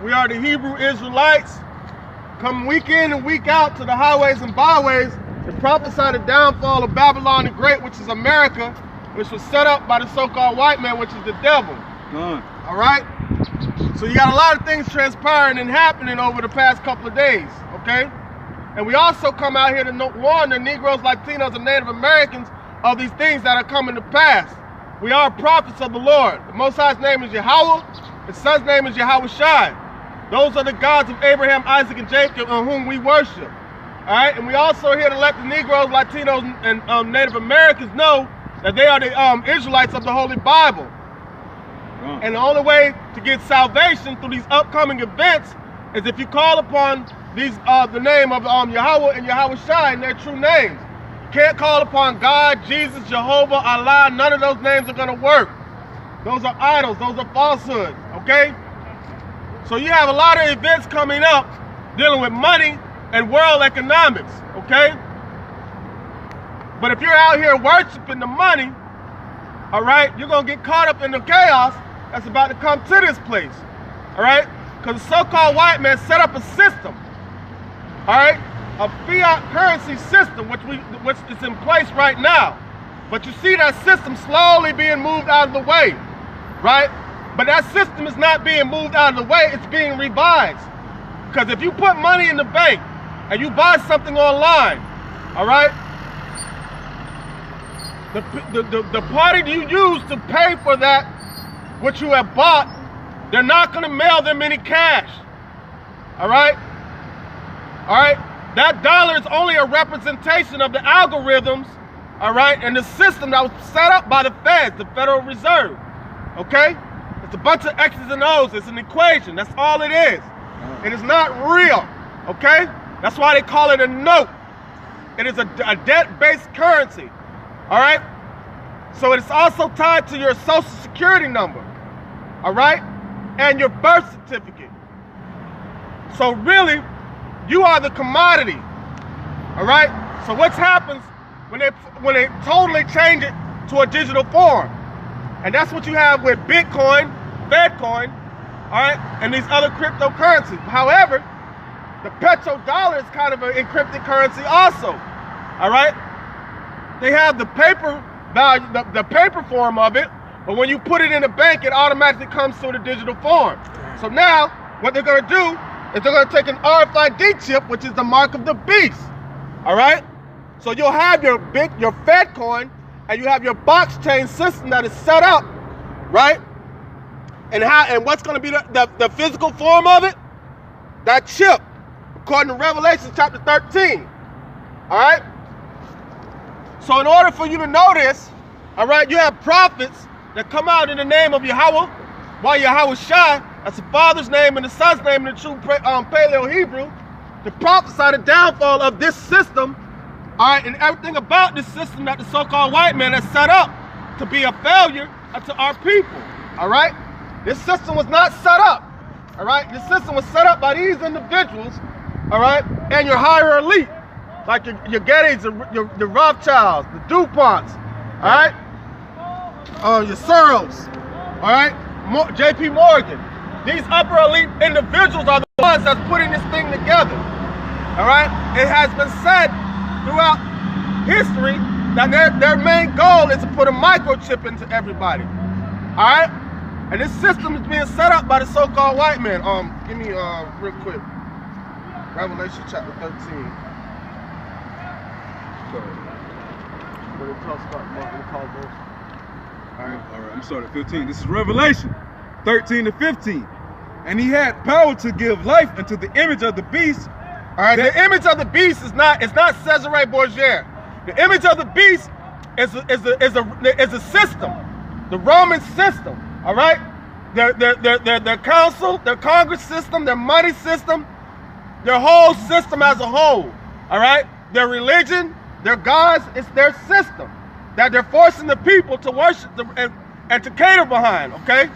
We are the Hebrew Israelites, come week in and week out to the highways and byways to prophesy the downfall of Babylon the Great, which is America, which was set up by the so-called white man, which is the devil. All right? So you got a lot of things transpiring and happening over the past couple of days, okay? And we also come out here to warn the Negroes, Latinos, and Native Americans of these things that are coming to pass. We are prophets of the Lord. The Most High's name is Yahweh. His son's name is Yahweh Shai. Those are the gods of Abraham, Isaac, and Jacob, on whom we worship. All right? And we also are here to let the Negroes, Latinos, and Native Americans know that they are the Israelites of the Holy Bible. And the only way to get salvation through these upcoming events is if you call upon these the name of Yahweh and Yahweh Shai in their true names. You can't call upon God, Jesus, Jehovah, Allah. None of those names are going to work. Those are idols. Those are falsehoods. Okay? So you have a lot of events coming up dealing with money and world economics. Okay? But if you're out here worshiping the money, all right, you're going to get caught up in the chaos that's about to come to this place. All right? Because the so-called white man set up a system, all right, a fiat currency system, which is in place right now. But you see that system slowly being moved out of the way, right? But that system is not being moved out of the way, it's being revised. Because if you put money in the bank and you buy something online, all right, the party you use to pay for that, what you have bought, they're not going to mail them any cash. All right? All right? That dollar is only a representation of the algorithms, all right, and the system that was set up by the Feds, the Federal Reserve. Okay? It's a bunch of X's and O's. It's an equation. That's all it is. It is not real. Okay? That's why they call it a note. It is a debt-based currency. All right? So it's also tied to your Social Security number. All right? And your birth certificate. So really, you are the commodity. All right? So what happens when they totally change it to a digital form? And that's what you have with Bitcoin, Fedcoin, all right, and these other cryptocurrencies. However, the petrodollar is kind of an encrypted currency also. All right? They have the paper value, the paper form of it, but when you put it in the bank, it automatically comes to the digital form. So now, what they're going to do is they're going to take an RFID chip, which is the mark of the beast. All right? So you'll have your Fedcoin, and you have your blockchain system that is set up, right? And what's going to be the physical form of it? That chip, according to Revelation chapter 13. All right? So in order for you to know this, all right, you have prophets that come out in the name of Yahweh, while Yahweh Shai, that's the Father's name and the Son's name in the true Paleo-Hebrew, to prophesy the downfall of this system, all right, and everything about this system that the so-called white man has set up to be a failure to our people, all right? This system was not set up, all right? This system was set up by these individuals, all right, and your higher elite, like your Gettys, your Rothschilds, the DuPonts, all right? Your Soros, all right? J.P. Morgan. These upper elite individuals are the ones that's putting this thing together, all right? It has been said throughout history that their main goal is to put a microchip into everybody, all right? And this system is being set up by the so-called white man. Give me real quick. Revelation chapter 13. Where it talks about Martin Caldwell. All right, I'm starting at 15. This is Revelation 13 to 15. And he had power to give life unto the image of the beast. All right, the image of the beast is not Cesare Borgia. The image of the beast is a system, the Roman system. All right, their council, their Congress system, their money system, their whole system as a whole. All right, their religion, their gods, it's their system that they're forcing the people to worship and to cater behind. Okay.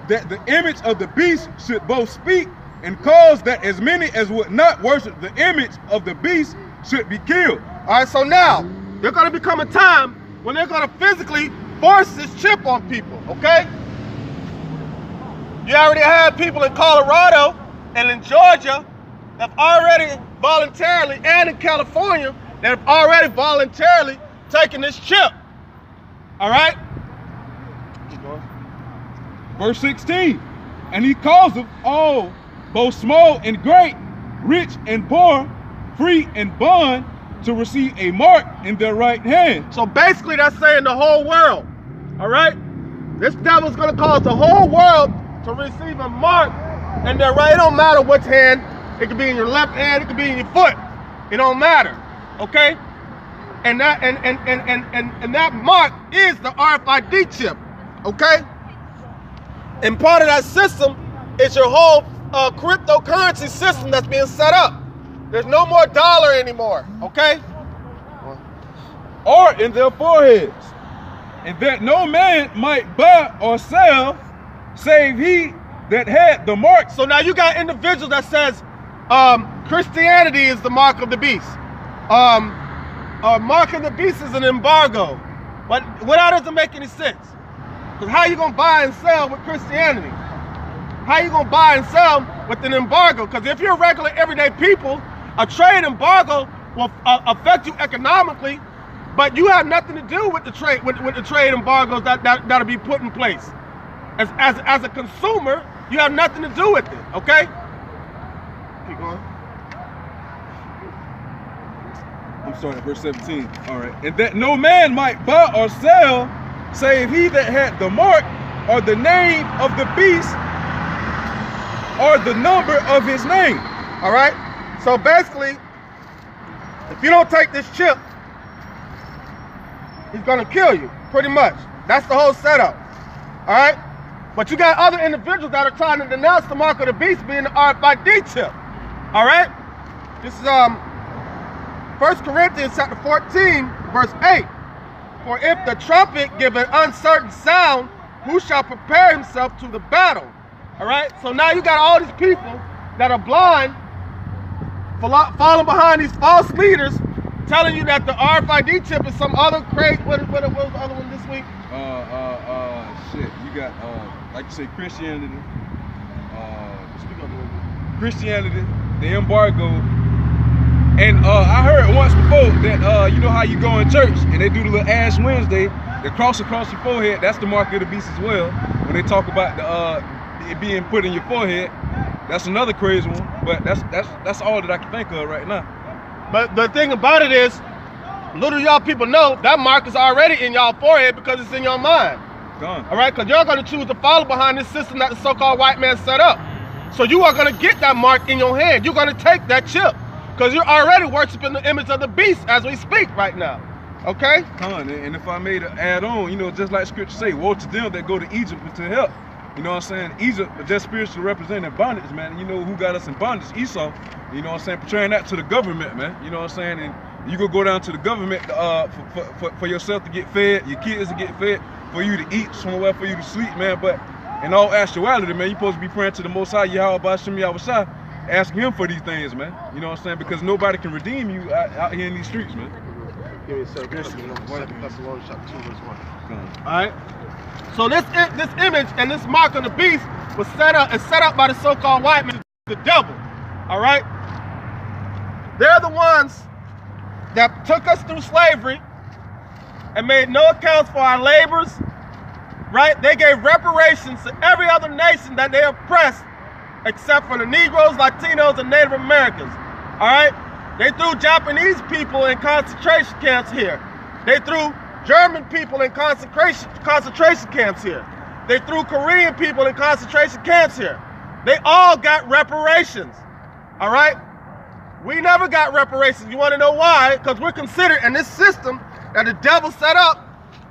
That the image of the beast should both speak and cause that as many as would not worship the image of the beast should be killed. All right, so now there's going to become a time when they're going to physically force this chip on people, okay? You already have people in Colorado and in Georgia that have already voluntarily, and in California, that have already voluntarily taken this chip. All right? Keep going. Verse 16. And he calls them all, both small and great, rich and poor, free and bond, to receive a mark in their right hand. So basically that's saying the whole world. All right? This devil's going to cause the whole world to receive a mark in their right. It don't matter which hand. It could be in your left hand, it could be in your foot. It don't matter. Okay? And that mark is the RFID chip. Okay? And part of that system is your whole cryptocurrency system that's being set up. There's no more dollar anymore. Okay? Or in their foreheads, and that no man might buy or sell, save he that had the mark. So now you got individuals that says Christianity is the mark of the beast. Mark of the beast is an embargo. But that doesn't make any sense. Because how you going to buy and sell with Christianity? How you going to buy and sell with an embargo? Because if you're regular everyday people, a trade embargo will affect you economically, but you have nothing to do with the trade with the trade embargoes that'll be put in place. As a consumer, you have nothing to do with it. Okay? Keep going. I'm sorry, verse 17. All right. And that no man might buy or sell, save he that had the mark, or the name of the beast, or the number of his name. All right? So basically, if you don't take this chip, he's going to kill you, pretty much. That's the whole setup. All right? But you got other individuals that are trying to denounce the mark of the beast being the RFID chip. All right? This is 1 Corinthians chapter 14, verse 8. For if the trumpet give an uncertain sound, who shall prepare himself to the battle? All right? So now you got all these people that are blind, falling behind these false leaders, telling you that the RFID chip is some other crazy. What was the other one this week? Shit. You got, like you say, Christianity. Christianity, the embargo. And I heard once before that, you know how you go in church and they do the little Ash Wednesday, the cross across your forehead, that's the mark of the beast as well. When they talk about it being put in your forehead, that's another crazy one. But that's all that I can think of right now. But the thing about it is, little y'all people know that mark is already in y'all forehead because it's in your mind. Done. All right, because you're going to choose to follow behind this system that the so-called white man set up. So you are going to get that mark in your hand. You're going to take that chip because you're already worshiping the image of the beast as we speak right now. Okay? And if I may add on, you know, just like Scripture say, woe to them that go to Egypt to help. You know what I'm saying? Egypt just spiritually representing bondage, man. And you know who got us in bondage? Esau. You know what I'm saying? Portraying that to the government, man. You know what I'm saying? And you gonna go down to the government for yourself to get fed, your kids to get fed, for you to eat, somewhere for you to sleep, man. But in all actuality, man, you're supposed to be praying to the Most High, Yahweh B'Shem Yahushua, asking him for these things, man. You know what I'm saying? Because nobody can redeem you out here in these streets, man. Give me a second. 2 Thessalonians chapter 2, verse 1. All right. So this image and this mark of the beast was set up by the so-called white man, the devil. All right. They're the ones that took us through slavery and made no accounts for our labors. Right? They gave reparations to every other nation that they oppressed, except for the Negroes, Latinos, and Native Americans. All right. They threw Japanese people in concentration camps here. They threw German people in concentration camps here. They threw Korean people in concentration camps here. They all got reparations. All right? We never got reparations. You want to know why? Because we're considered in this system that the devil set up,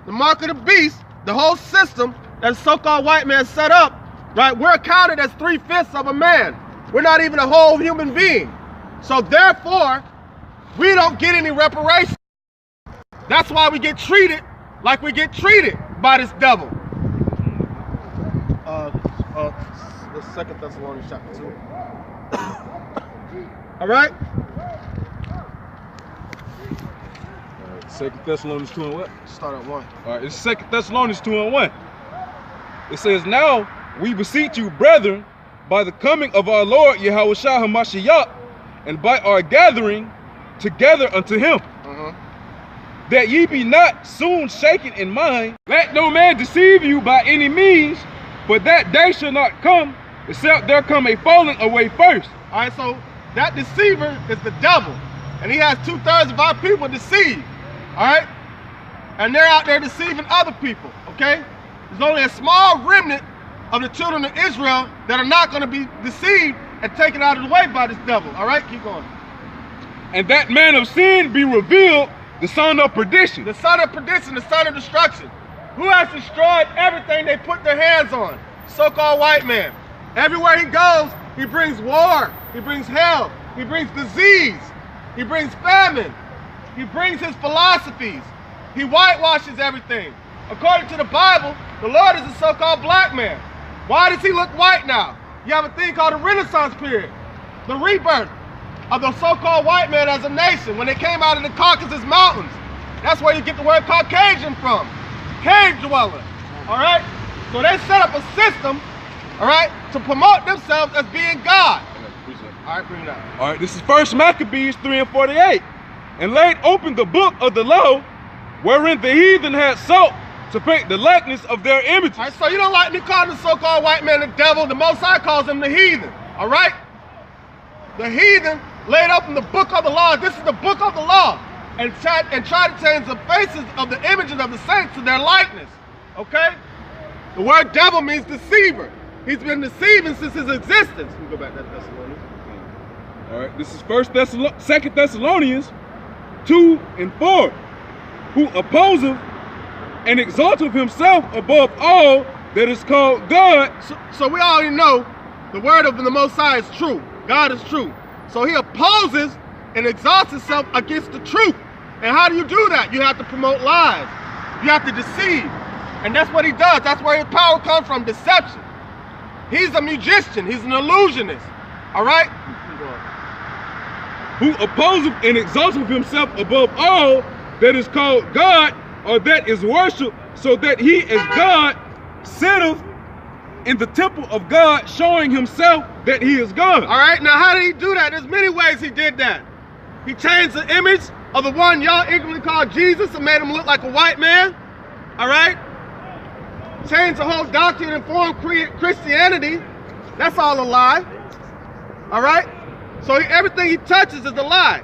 the mark of the beast, the whole system that the so-called white man set up, right? We're counted as 3/5 of a man. We're not even a whole human being. So therefore, we don't get any reparations. That's why we get treated like we get treated by this devil. The 2 Thessalonians chapter 2. All right? 2 Thessalonians 2 and what? Start at 1. All right, it's 2 Thessalonians 2 and 1. It says, now we beseech you, brethren, by the coming of our Lord Yahushua HaMashiach, and by our gathering together unto him, that ye be not soon shaken in mind. Let no man deceive you by any means, for that day shall not come, except there come a falling away first. All right, so that deceiver is the devil, and he has 2/3 of our people deceived. All right, and they're out there deceiving other people. Okay, there's only a small remnant of the children of Israel that are not going to be deceived and taken out of the way by this devil. All right, keep going. And that man of sin be revealed, the son of perdition. The son of perdition, the son of destruction, who has destroyed everything they put their hands on. So-called white man. Everywhere he goes, he brings war, he brings hell, he brings disease, he brings famine, he brings his philosophies, he whitewashes everything. According to the Bible, the Lord is a so-called black man. Why does he look white now? You have a thing called the Renaissance period, the rebirth of the so-called white man as a nation when they came out of the Caucasus Mountains. That's where you get the word Caucasian from, cave dweller, all right? So they set up a system, all right, to promote themselves as being God. All right, bring it out. All right, this is 1 Maccabees 3:48. And laid open the book of the law, wherein the heathen had sought to paint the likeness of their images. All right, so you don't like me calling the so-called white man the devil. The Most High calls him the heathen, all right? The heathen laid open the book of the law. This is the book of the law. And try to change the faces of the images of the saints to their likeness, okay? The word devil means deceiver. He's been deceiving since his existence. Let me go back to that Thessalonians. All right, this is 2 Thessalonians 2:4. Who opposeth and exalteth himself above all that is called God. So we already know the word of the Most High is true. God is true. So he opposes and exalts himself against the truth. And how do you do that? You have to promote lies. You have to deceive. And that's what he does. That's where his power comes from, deception. He's a magician. He's an illusionist. All right? Who opposeth and exalteth himself above all that is called God, or that is worshipped, so that he as God sitteth in the temple of God, showing himself that he is God. All right, now how did he do that? There's many ways he did that. He changed the image of the one y'all ignorantly called Jesus and made him look like a white man. All right? Changed the whole doctrine and form Christianity. That's all a lie. All right? So everything he touches is a lie.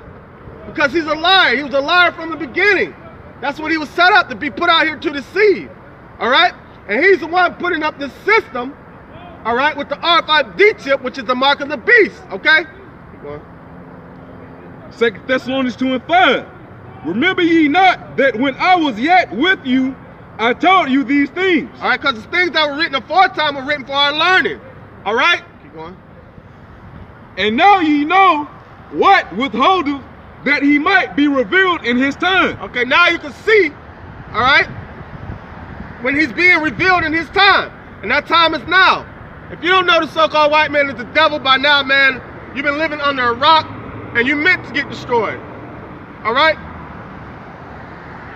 Because he's a liar. He was a liar from the beginning. That's what he was set up to be put out here to deceive. All right? And he's the one putting up this system, all right, with the RFID chip, which is the mark of the beast. Okay? Keep going. 2 Thessalonians 2:5. Remember ye not that when I was yet with you, I told you these things. All right, because the things that were written aforetime were written for our learning. All right? Keep going. And now ye know what withholdeth, that he might be revealed in his time. Okay, now you can see, all right, when he's being revealed in his time. And that time is now. If you don't know the so-called white man is the devil by now, man, you've been living under a rock and you're meant to get destroyed. All right?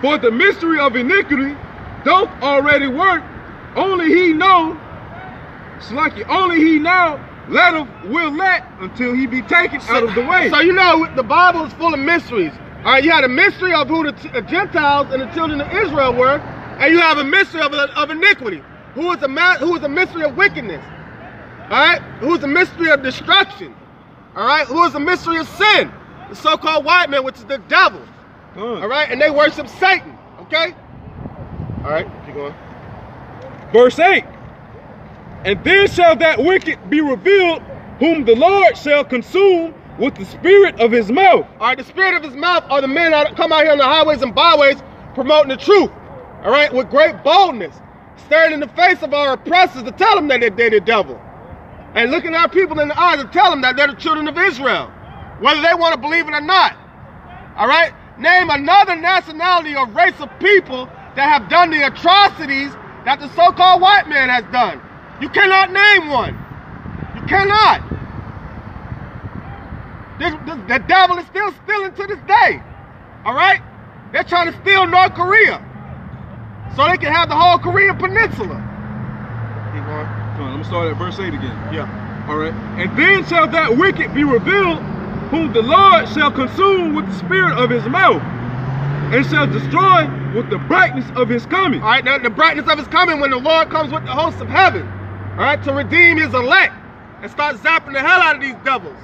For the mystery of iniquity doth already work. Only he know, only he now will let until he be taken out of the way. So you know the Bible is full of mysteries. All right, you had a mystery of who the Gentiles and the children of Israel were, and you have a mystery of iniquity. Who is a mystery of wickedness? All right, who is a mystery of destruction? All right, who is a mystery of sin? The so-called white man, which is the devil. All right, and they worship Satan. Okay. All right, keep going. Verse 8. And then shall that wicked be revealed, whom the Lord shall consume with the spirit of his mouth. All right, the spirit of his mouth are the men that come out here on the highways and byways promoting the truth. All right, with great boldness, staring in the face of our oppressors to tell them that they're the devil. And looking our people in the eyes and tell them that they're the children of Israel, whether they want to believe it or not. All right, name another nationality or race of people that have done the atrocities that the so-called white man has done. You cannot name one. You cannot. The devil is still stealing to this day. All right? They're trying to steal North Korea so they can have the whole Korean peninsula. Keep going. Come on, let I'm gonna start at verse 8 again. Yeah. All right. And then shall that wicked be revealed, whom the Lord shall consume with the spirit of his mouth, and shall destroy with the brightness of his coming. All right, now the brightness of his coming when the Lord comes with the hosts of heaven, all right, to redeem his elect and start zapping the hell out of these devils.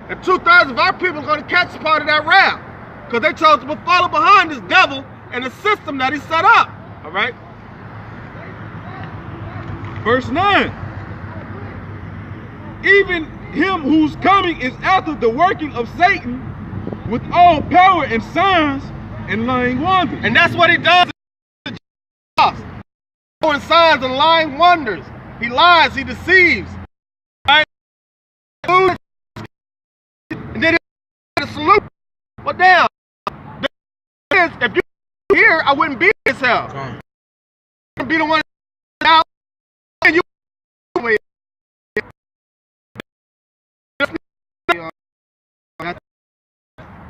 And 2/3 of our people are going to catch part of that wrath because they chose to follow behind this devil and the system that he set up. All right. Verse 9. Even him whose coming is after the working of Satan with all power and signs and lying wonders. And that's what he does. Showing signs and lying wonders. He lies, he deceives. Right? And then he salute. Well, damn. If you were here, I wouldn't be in this hell. I wouldn't be the one now. And you.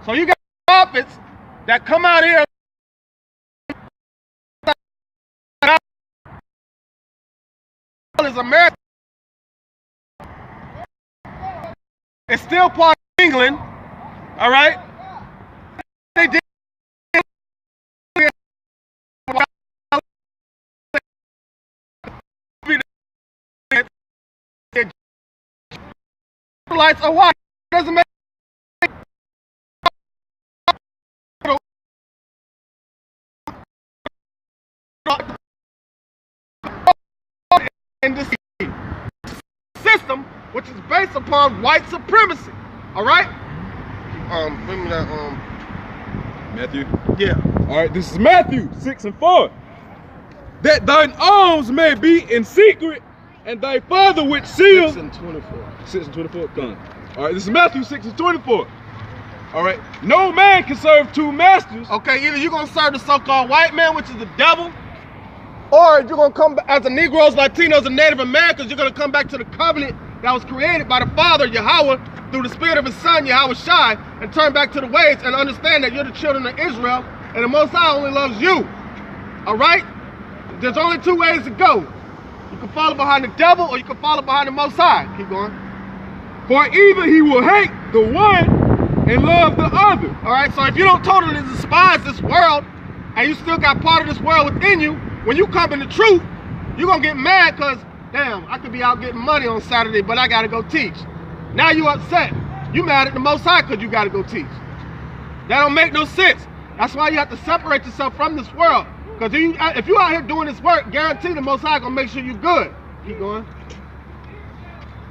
So you got prophets that come out here. Is America. It's still part of England, all right? They did. Lights are white. Doesn't make. In this system, which is based upon white supremacy, all right? Bring me that. Matthew. Yeah. All right. This is Matthew 6:4. That thine alms may be in secret, and thy Father which seals. 6:24. 6:24. Done. All right. This is Matthew 6:24. All right. No man can serve two masters. Okay. Either you're gonna serve the so-called white man, which is the devil. Or you're going to come as the Negroes, Latinos, and Native Americans, you're going to come back to the covenant that was created by the Father, Yahweh, through the spirit of his Son, Yahweh Shai, and turn back to the ways and understand that you're the children of Israel, and the Most High only loves you. All right? There's only two ways to go. You can follow behind the devil, or you can follow behind the Most High. Keep going. For either he will hate the one and love the other. All right? So if you don't totally despise this world, and you still got part of this world within you, when you come in the truth, you're going to get mad because, damn, I could be out getting money on Saturday, but I got to go teach. Now you upset. You mad at the Most High because you got to go teach. That don't make no sense. That's why you have to separate yourself from this world. Because if you out here doing this work, guarantee the Most High going to make sure you're good. Keep going.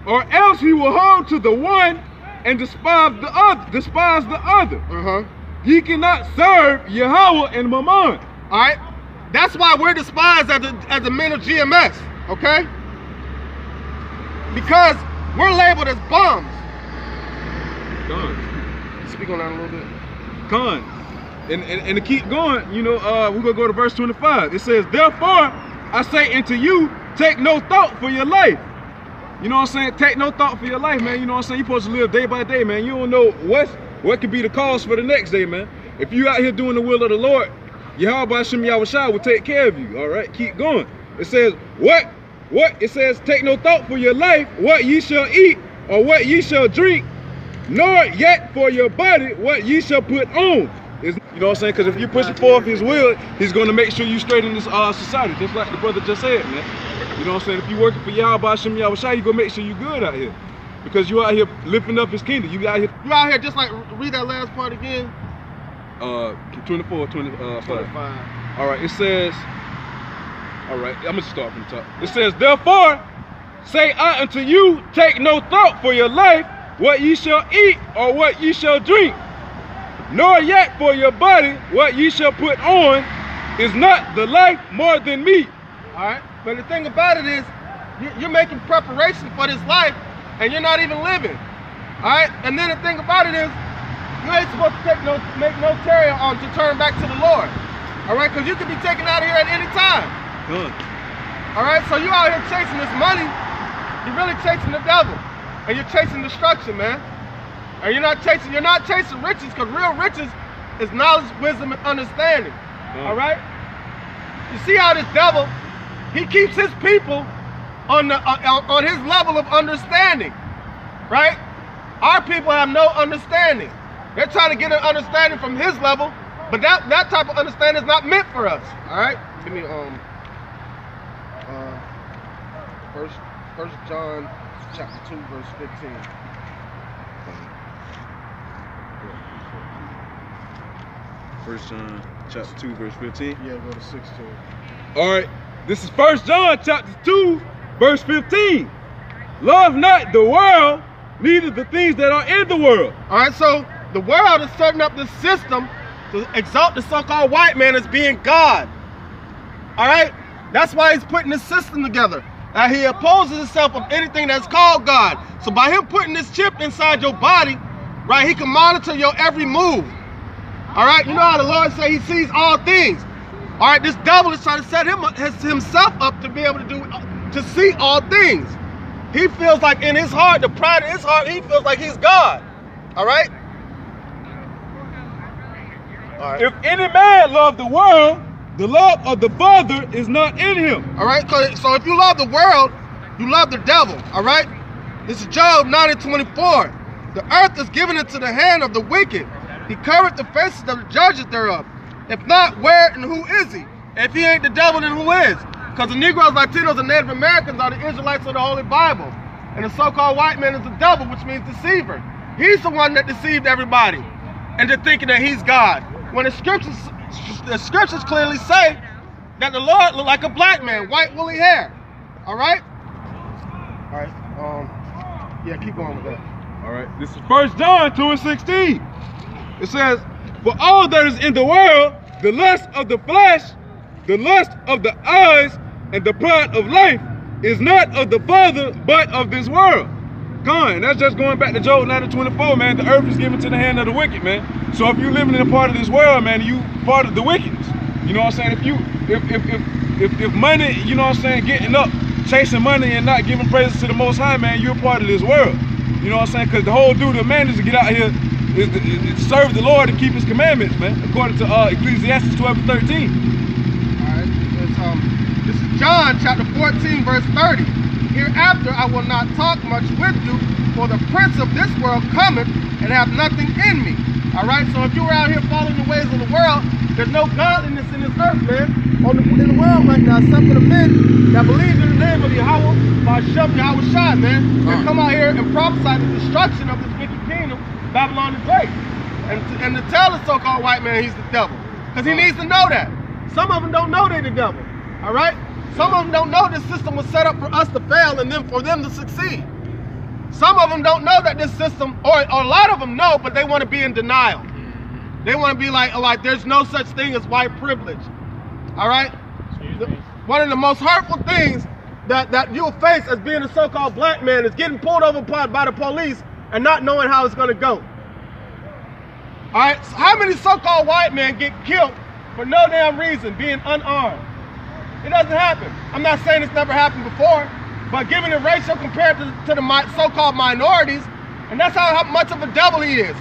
Or else he will hold to the one and despise the other. Ye cannot serve Yahweh and Mammon. All right? That's why we're despised as the men of GMS, okay? Because we're labeled as bums. Con. Speak on that a little bit. Con. And to keep going, you know, we're going to go to verse 25. It says, therefore, I say unto you, take no thought for your life. You know what I'm saying? Take no thought for your life, man. You know what I'm saying? You're supposed to live day by day, man. You don't know what could be the cause for the next day, man. If you out here doing the will of the Lord, Yahweh Hashem Yahweh Shai will take care of you. All right, keep going. It says, what? It says, take no thought for your life, what ye shall eat, or what ye shall drink, nor yet for your body, what ye shall put on. You know what I'm saying? Because if you're pushing forth his will, he's going to make sure you straight in this society, just like the brother just said, man. You know what I'm saying? If you're working for Yahweh Hashem Yahweh Shai, he's going to make sure you're good out here. Because you out here lifting up his kingdom. You out here just like, read that last part again. 25. All right, it says, all right, I'm gonna start from the top. It says, therefore, say I unto you, take no thought for your life, what ye shall eat or what ye shall drink, nor yet for your body, what ye shall put on. Is not the life more than meat? All right, but the thing about it is, you're making preparation for this life, and you're not even living. All right, and then the thing about it is, you ain't supposed to make no tarry on to turn back to the Lord. All right, because you could be taken out of here at any time. Good. All right, so you out here chasing this money, you're really chasing the devil, and you're chasing destruction, man. And you're not chasing riches, because real riches is knowledge, wisdom, and understanding. All right. You see how this devil, he keeps his people on his level of understanding, right? Our people have no understanding. They're trying to get an understanding from his level, but that type of understanding is not meant for us. All right, give me First John chapter 2 verse 15. First John chapter 2 verse 15. Yeah, go to 16. All right, this is First John chapter 2 verse 15. Love not the world, neither the things that are in the world. All right, so the world is setting up this system to exalt the so-called white man as being God. All right, that's why he's putting this system together. And he opposes himself of anything that's called God. So by him putting this chip inside your body, right, he can monitor your every move. All right, you know how the Lord said he sees all things. All right, this devil is trying to set himself up to be able to see all things. He feels like in his heart, the pride of his heart, he feels like he's God. All right? All right. If any man love the world, the love of the Father is not in him. All right, so if you love the world, you love the devil. All right? This is Job 9:24. The earth is given into the hand of the wicked. He covered the faces of the judges thereof. If not, where and who is he? If he ain't the devil, then who is? Because the Negroes, Latinos, and Native Americans are the Israelites of the Holy Bible. And the so-called white man is the devil, which means deceiver. He's the one that deceived everybody into thinking that he's God. When the scriptures clearly say that the Lord looked like a black man, white woolly hair. All right? All right. Yeah, keep going with that. All right, this is First John 2:16. It says, for all that is in the world, the lust of the flesh, the lust of the eyes, and the pride of life is not of the Father, but of this world. And that's just going back to Job 9:24, man. The earth is given to the hand of the wicked, man. So if you're living in a part of this world, man, you part of the wickedness. You know what I'm saying? If money, you know what I'm saying, getting up, chasing money and not giving praises to the Most High, man, you're a part of this world. You know what I'm saying? Because the whole duty of man is to get out here is to serve the Lord and keep his commandments, man, according to Ecclesiastes 12:13. All right, this is John chapter 14 verse 30. Hereafter I will not talk much with you, for the prince of this world cometh and have nothing in me. All right, so if you were out here following the ways of the world, there's no godliness in this earth, man. In the world right now, except for the men that believe in the name of Yahweh, Hashem, Yahweh Shai, man. They come out here and prophesy the destruction of this wicked kingdom, Babylon the Great. And to tell the so-called white man he's the devil. Because he needs to know that. Some of them don't know they're the devil. All right? Some of them don't know this system was set up for us to fail and then for them to succeed. Some of them don't know that this system, or a lot of them know, but they want to be in denial. They want to be like there's no such thing as white privilege. All right? One of the most hurtful things that you'll face as being a so-called black man is getting pulled over by the police and not knowing how it's going to go. All right? So how many so-called white men get killed for no damn reason, being unarmed? It doesn't happen. I'm not saying it's never happened before, but given the ratio compared to the so-called minorities, and that's how much of a devil he is.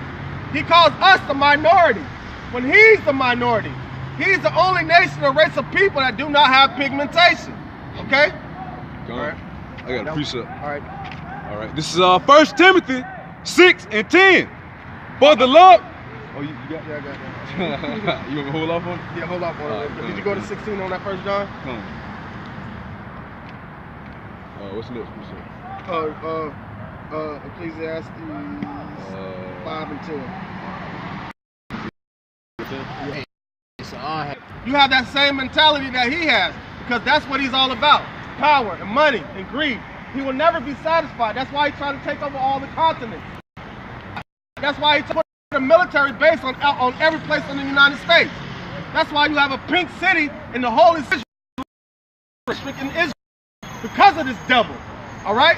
He calls us the minority when he's the minority. He's the only nation or race of people that do not have pigmentation. Okay? All right. I got a precept. All right. All right. This is 1 Timothy 6:10. For the love. Oh, you got? Yeah, I got that. You want me to hold off on it? Yeah, hold off on it. Did you go to 16 on that First John? Come on. What's the next precept? Ecclesiastes 5 and 10. You have that same mentality that he has, because that's what he's all about. Power and money and greed. He will never be satisfied. That's why he's trying to take over all the continents. That's why he put a military base on every place in the United States. That's why you have a pink city in the holy city in Israel, because of this devil. All right?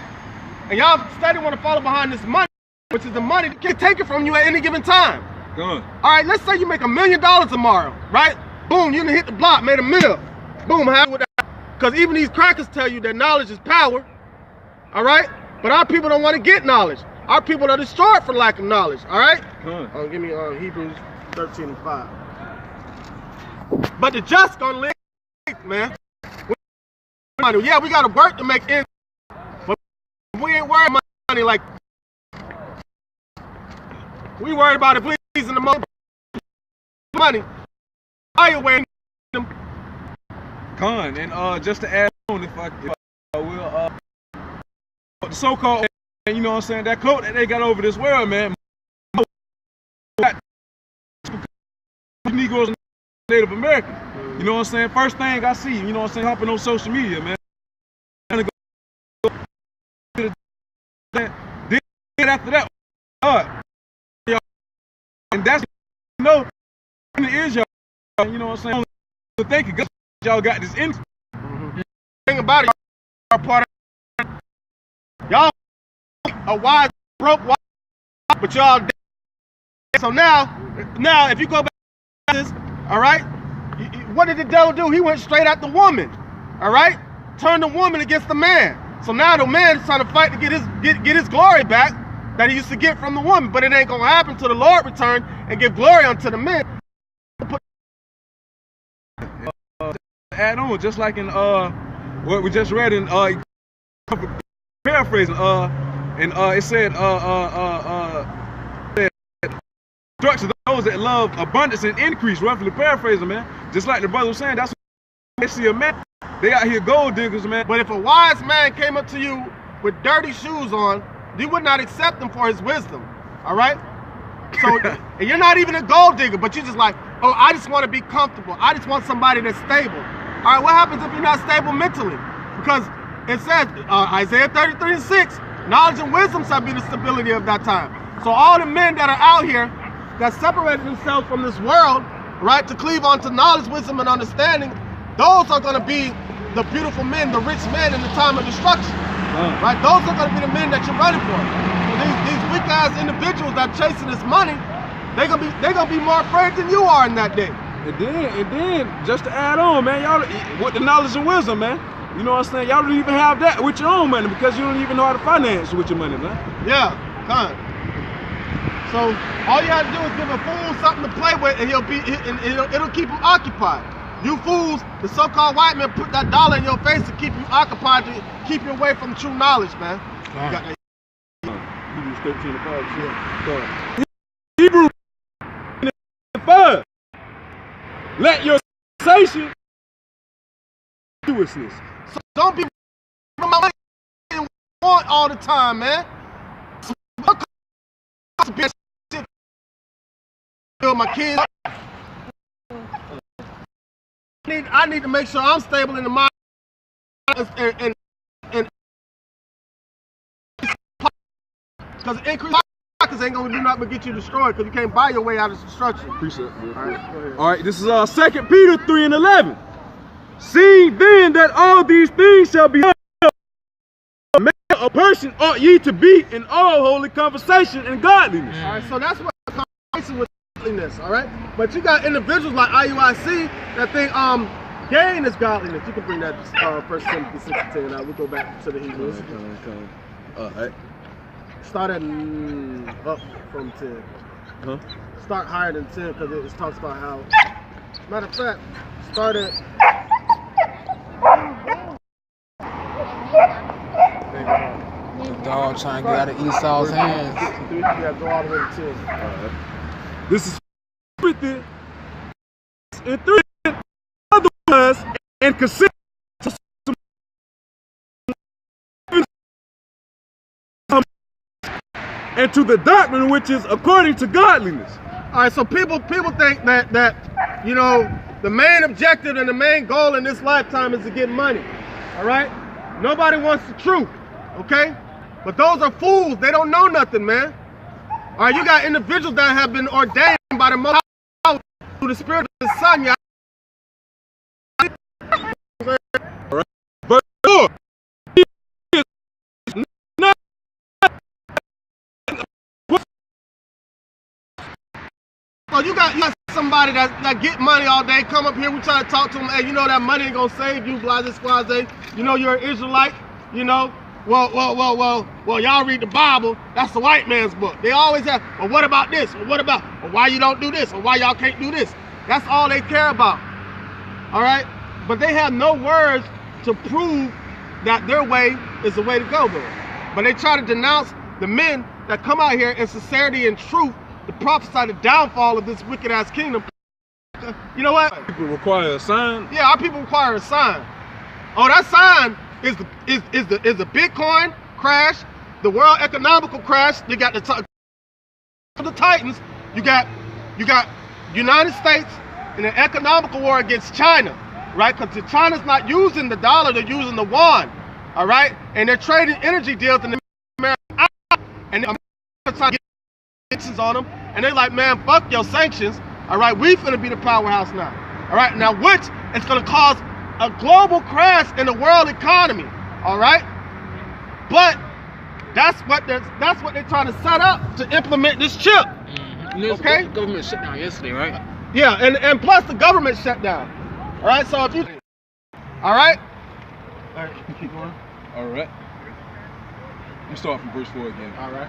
And y'all steady want to follow behind this money, which is the money that can take it from you at any given time. Go on. All right, let's say you make $1 million tomorrow, right? Boom, you done hit the block, made $1 million. Boom, how with that? Because even these crackers tell you that knowledge is power. All right? But our people don't want to get knowledge. Our people are destroyed for lack of knowledge. All right? Give me Hebrews 13 and 5. But the just gonna live, man. Yeah, we gotta work to make ends We ain't worried about money like we worried about it pleasing the most money. Why you waiting them? Con, and just to add on, if I will, the so-called, you know what I'm saying, that cloak that they got over this world, man. Negroes and Native Americans. You know what I'm saying? First thing I see, you know what I'm saying, hopping on social media, man. Then after that, and that's, you know, is y'all, you know what I'm saying? So thank you, y'all got this in. Thing about it, y'all are part of y'all a wise, broke, but y'all dead. So now if you go back to this, all right, what did the devil do? He went straight at the woman, all right, turned the woman against the man. So now the man is trying to fight to get his glory back that he used to get from the woman, but it ain't gonna happen till the Lord return and give glory unto the man. Add on, just like in what we just read in paraphrasing, and it said instructions those that love abundance and increase, roughly paraphrasing, man. Just like the brother was saying, that's what they see a man. They out here gold diggers, man. But if a wise man came up to you with dirty shoes on, you would not accept him for his wisdom. All right? So and you're not even a gold digger, but you're just like, oh, I just want to be comfortable. I just want somebody that's stable. All right, what happens if you're not stable mentally? Because it says, Isaiah 33:6, knowledge and wisdom shall be the stability of that time. So all the men that are out here that separated themselves from this world, right, to cleave onto knowledge, wisdom, and understanding, those are going to be the beautiful men, the rich men in the time of destruction. Right? Those are going to be the men that you're running for. So these weak ass individuals that are chasing this money, they're gonna be more afraid than you are in that day. And then, just to add on, man, y'all with the knowledge and wisdom, man. You know what I'm saying? Y'all don't even have that with your own money because you don't even know how to finance with your money, man. Yeah, kind. So all you have to do is give a fool something to play with, and it'll keep him occupied. You fools, the so-called white men, put that dollar in your face to keep you occupied, to keep you away from true knowledge, man. You got that. Hebrews 13:5. Let your conversation seriousness. So don't be want all the time, man. My kids. I need to make sure I'm stable in the mind and because increase pockets ain't gonna do nothing but get you destroyed because you can't buy your way out of destruction. Appreciate it. All right, this is 2 Peter 3:11. See then that all these things shall be done. A person ought ye to be in all holy conversation and godliness. All right, so that's what conversation with godliness. All right, but you got individuals like IUIC that think gain is godliness. You can bring that 1 Timothy 6:10 out. We'll go back to the Hebrews. All right. Start at up from 10. Huh? Start higher than 10 because it talks about how. Matter of fact, start at. The dog trying to get out of Esau's hands. You gotta go all the way to 10. Right. This is everything. And 3 otherwise and consider and to the doctrine which is according to godliness. All right, so people think that you know the main objective and the main goal in this lifetime is to get money. All right, nobody wants the truth, okay? But those are fools. They don't know nothing, man. All right, you got individuals that have been ordained by the Most High through the Spirit of the Son. Yeah. All right, but Lord, so you got somebody that get money all day, come up here, we try to talk to them, hey, you know that money ain't gonna save you, blase squaze, you know you're an Israelite, you know, well, y'all read the Bible, that's the white man's book. They always have, well, what about this? Well, what about, well, why you don't do this? Or why y'all can't do this? That's all they care about, all right? But they have no words to prove that their way is the way to go, though. But they try to denounce the men that come out here in sincerity and truth to prophesy the downfall of this wicked ass kingdom. You know what? People require a sign. Yeah, our people require a sign. Oh, that sign is the Bitcoin crash, the world economical crash. You got the Titans. You got United States in an economical war against China, right? Because China's not using the dollar, they're using the yuan, all right? And they're trading energy deals in America, and America trying to get sanctions on them, and they're like, man, fuck your sanctions, all right? We finna be the powerhouse now, all right? Now, which is gonna cause a global crash in the world economy, all right? But that's what they're trying to set up to implement this chip. Okay? The government shut down yesterday, right? Yeah, and plus the government shut down. All right, so if you, all right, keep going. All right. You start from verse 4 again. All right.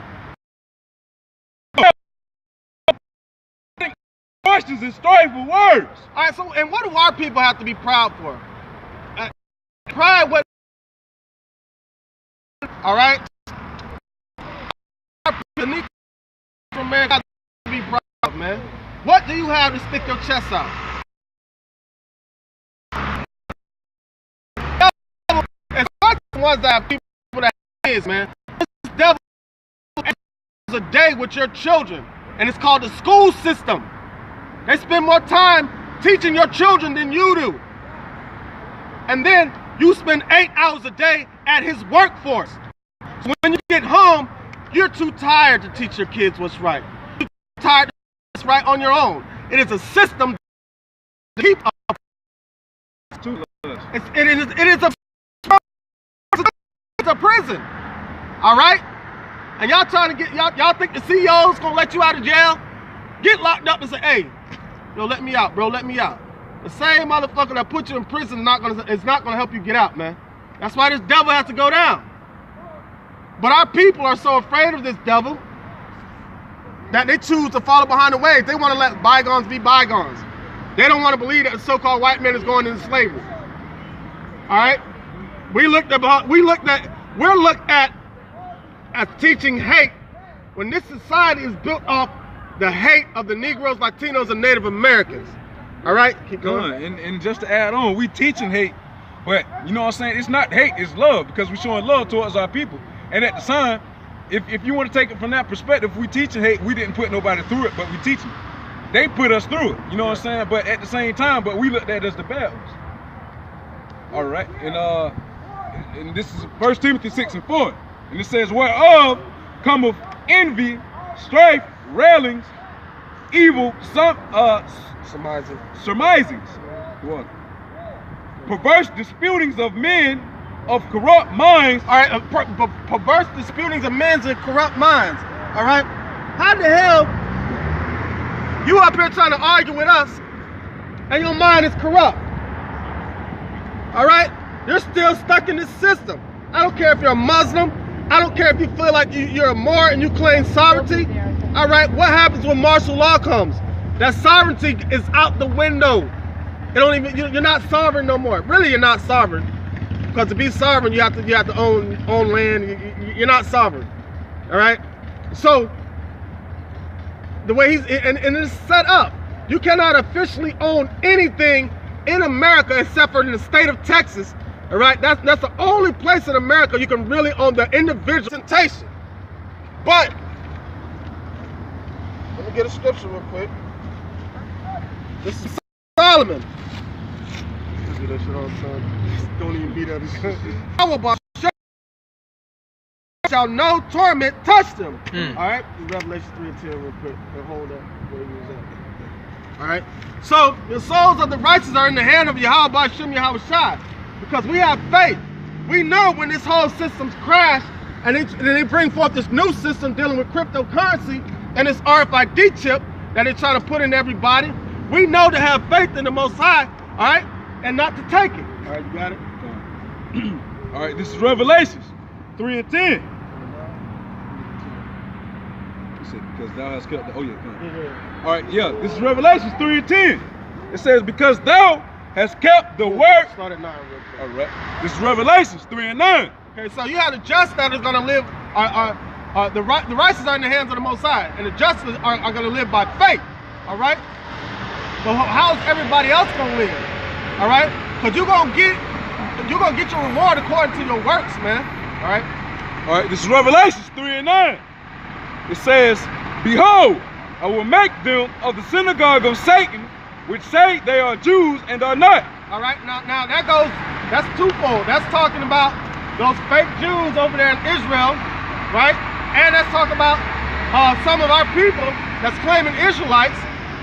Questions and strifeful words. All right. So, and what do our people have to be proud for? Pride. What? All right. The Negro from America have to be proud of, man. What do you have to stick your chest out? And some ones that have people that have kids, man. This devil is a day with your children, and it's called the school system. They spend more time teaching your children than you do. And then you spend 8 hours a day at his workforce. So when you get home, you're too tired to teach your kids what's right. You're too tired to do what's right on your own. It is a system to keep up. It is a prison. All right? And y'all trying to get, y'all think the CEO's gonna let you out of jail? Get locked up and say, hey, yo, let me out, bro, let me out. The same motherfucker that put you in prison is not gonna help you get out, man. That's why this devil has to go down. But our people are so afraid of this devil that they choose to follow behind the waves. They want to let bygones be bygones. They don't want to believe that the so-called white man is going into slavery. All right? We're looked at as teaching hate when this society is built off the hate of the Negroes, Latinos, and Native Americans. All right? Keep going. And just to add on, we teaching hate, but you know what I'm saying? It's not hate, it's love, because we're showing love towards our people. And at the time, if you want to take it from that perspective, we teaching hate, we didn't put nobody through it, but we teaching. They put us through it, you know what I'm saying? But at the same time, but we looked at it as the bad ones. All right, and this is 1 Timothy 6:4, and it says, whereof cometh envy, strife, railings, evil, surmisings, what? Perverse disputings of men of corrupt minds. All right, perverse disputings of men and corrupt minds. All right, how the hell you up here trying to argue with us and your mind is corrupt? All right, you're still stuck in this system. I don't care if you're a Muslim. I don't care if you feel like you're a Moor and you claim sovereignty. All right, what happens when martial law comes? That sovereignty is out the window. You're not sovereign no more. Really, you're not sovereign. Because to be sovereign, you have to own land. You're not sovereign. All right. So the way and it's set up, you cannot officially own anything in America except for in the state of Texas. All right. That's the only place in America you can really own the individual representation. But let me get a scripture real quick. This is Solomon. That shit all the time. Don't even beat up. Shall no torment touch them. All right, Revelation 3:10 real quick. And hold up where he was at. All right. So the souls of the righteous are in the hand of Yahweh Shem Yahushai, because we have faith. We know when this whole system's crashed, and they bring forth this new system dealing with cryptocurrency and this RFID chip that they're trying to put in everybody. We know to have faith in the Most High. All right. And not to take it. All right, you got it? All right, this is Revelations 3:10. It said, because thou hast kept the, oh yeah, come on. All right, yeah, this is Revelations 3:10. It says, because thou hast kept the word. Start at 9 real quick. All right, this is Revelations 3:9. Okay, so you have the just that is going to live, the righteous are in the hands of the Most High, and the just are going to live by faith. All right? But how is everybody else going to live? All right? Because you're going to get your reward according to your works, man. All right? All right, this is Revelations 3:9. It says, behold, I will make them of the synagogue of Satan, which say they are Jews and are not. All right, now that's twofold. That's talking about those fake Jews over there in Israel, right? And that's talking about some of our people that's claiming Israelites,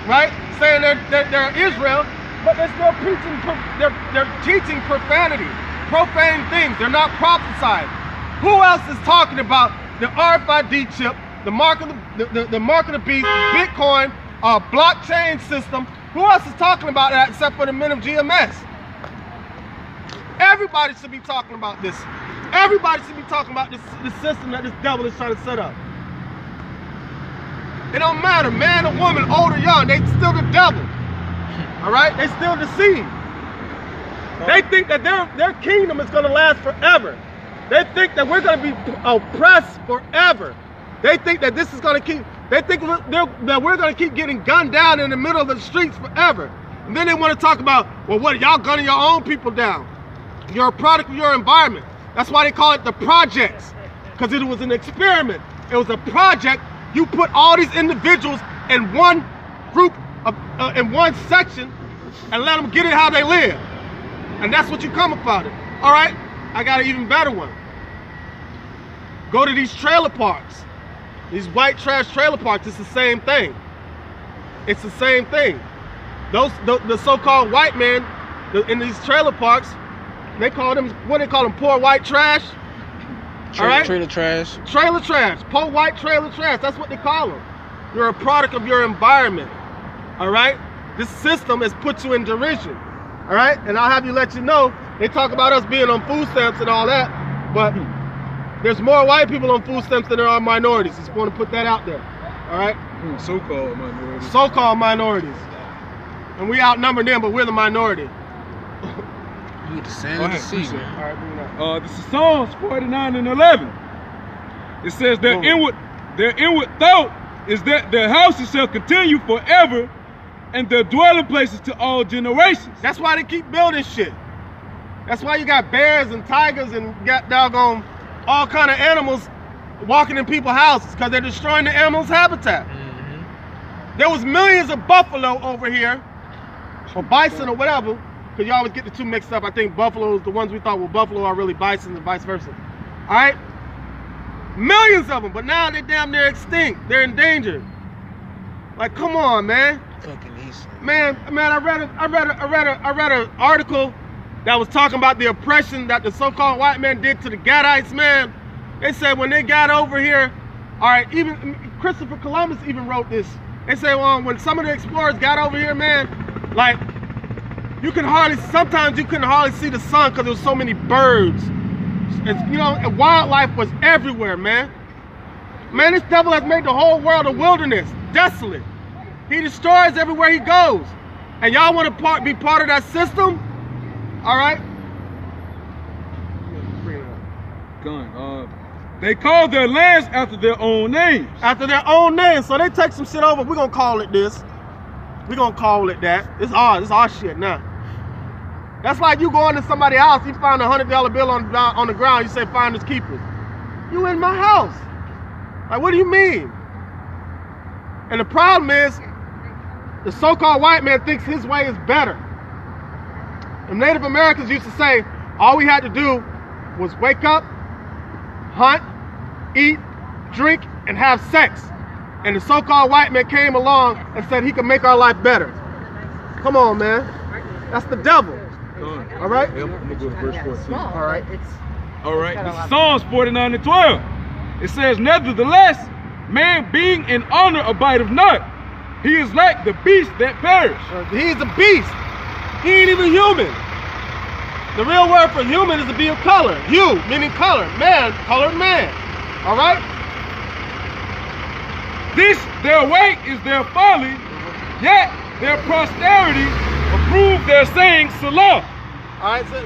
right? Saying they're Israel, but they're still preaching, they're teaching profanity, profane things. They're not prophesying. Who else is talking about the RFID chip, the mark of the mark of the beast, Bitcoin, blockchain system? Who else is talking about that except for the men of GMS? Everybody should be talking about this. Everybody should be talking about this system that this devil is trying to set up. It don't matter, man or woman, old or young, they still the devil. All right? They still deceive. They think that their kingdom is going to last forever. They think that we're going to be oppressed forever. They think that this is going to keep, they think that we're going to keep getting gunned down in the middle of the streets forever. And then they want to talk about, well, what, y'all gunning your own people down? You're a product of your environment. That's why they call it the projects, because it was an experiment. It was a project. You put all these individuals in one group, in one section, and let them get it how they live. And that's what you come about it. All right, I got an even better one. Go to these trailer parks. These white trash trailer parks, it's the same thing. It's the same thing. The so-called white men in these trailer parks, they call them, what they call them, poor white trash. All right? Trailer trash. Trailer trash. Poor white trailer trash. That's what they call them. You're a product of your environment. All right? This system has put you in derision. All right? And I'll have you let you know, they talk about us being on food stamps and all that, but there's more white people on food stamps than there are minorities. Just want to put that out there. All right? So-called minorities. So-called minorities. And we outnumber them, but we're the minority. You the sand of the sea. All right, bring it up. This is Psalms 49:11. It says their inward thought is that their houses shall continue forever, and their dwelling places to all generations. That's why they keep building shit. That's why you got bears and tigers and got doggone all kind of animals walking in people's houses, because they're destroying the animals' habitat. There was millions of buffalo over here, or bison or whatever, because you always get the two mixed up. I think buffaloes, the ones we thought were buffalo, are really bison and vice versa. All right? Millions of them, but now they're damn near extinct. They're endangered. Like, come on, man. Fucking East. Man, I read an article that was talking about the oppression that the so-called white man did to the Gadites, man. They said when they got over here, all right, even Christopher Columbus even wrote this. They say, well, when some of the explorers got over here, man, like, sometimes you couldn't hardly see the sun because there was so many birds. And, you know, and wildlife was everywhere, man. Man, this devil has made the whole world a wilderness, desolate. He destroys everywhere he goes. And y'all want to be part of that system? All right? They call their lands after their own names. After their own names. So they take some shit over. We're going to call it this. We're going to call it that. It's ours. It's our shit now. That's like you go into somebody's house, you find a $100 bill on the ground, you say, finders keepers. You in my house. Like, what do you mean? And the problem is, the so-called white man thinks his way is better. And Native Americans used to say, all we had to do was wake up, hunt, eat, drink, and have sex. And the so-called white man came along and said he could make our life better. Come on, man. That's the devil. All right? I'm going to go to verse 14. All right. All right. This is Psalms 49:12. It says, nevertheless, man being in honor abideth not. He is like the beast that perish. He's a beast. He ain't even human. The real word for human is to be of color. Hue, meaning color. Man, colored man. All right? This, their way, is their folly, yet their posterity approve their saying Salah. All right, so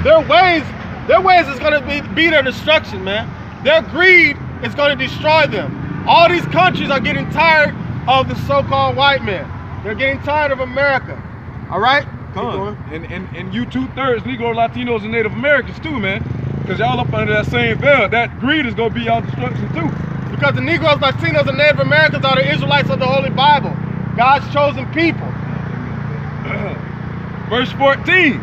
their ways Their ways is going to be their destruction, man. Their greed is going to destroy them. All these countries are getting tired of the so-called white man. They're getting tired of America. All right? And you 2/3 Negro, Latinos, and Native Americans too, man. Because y'all up under that same veil. That greed is going to be y'all destruction too. Because the Negroes, Latinos, and Native Americans are the Israelites of the Holy Bible. God's chosen people. Verse 14.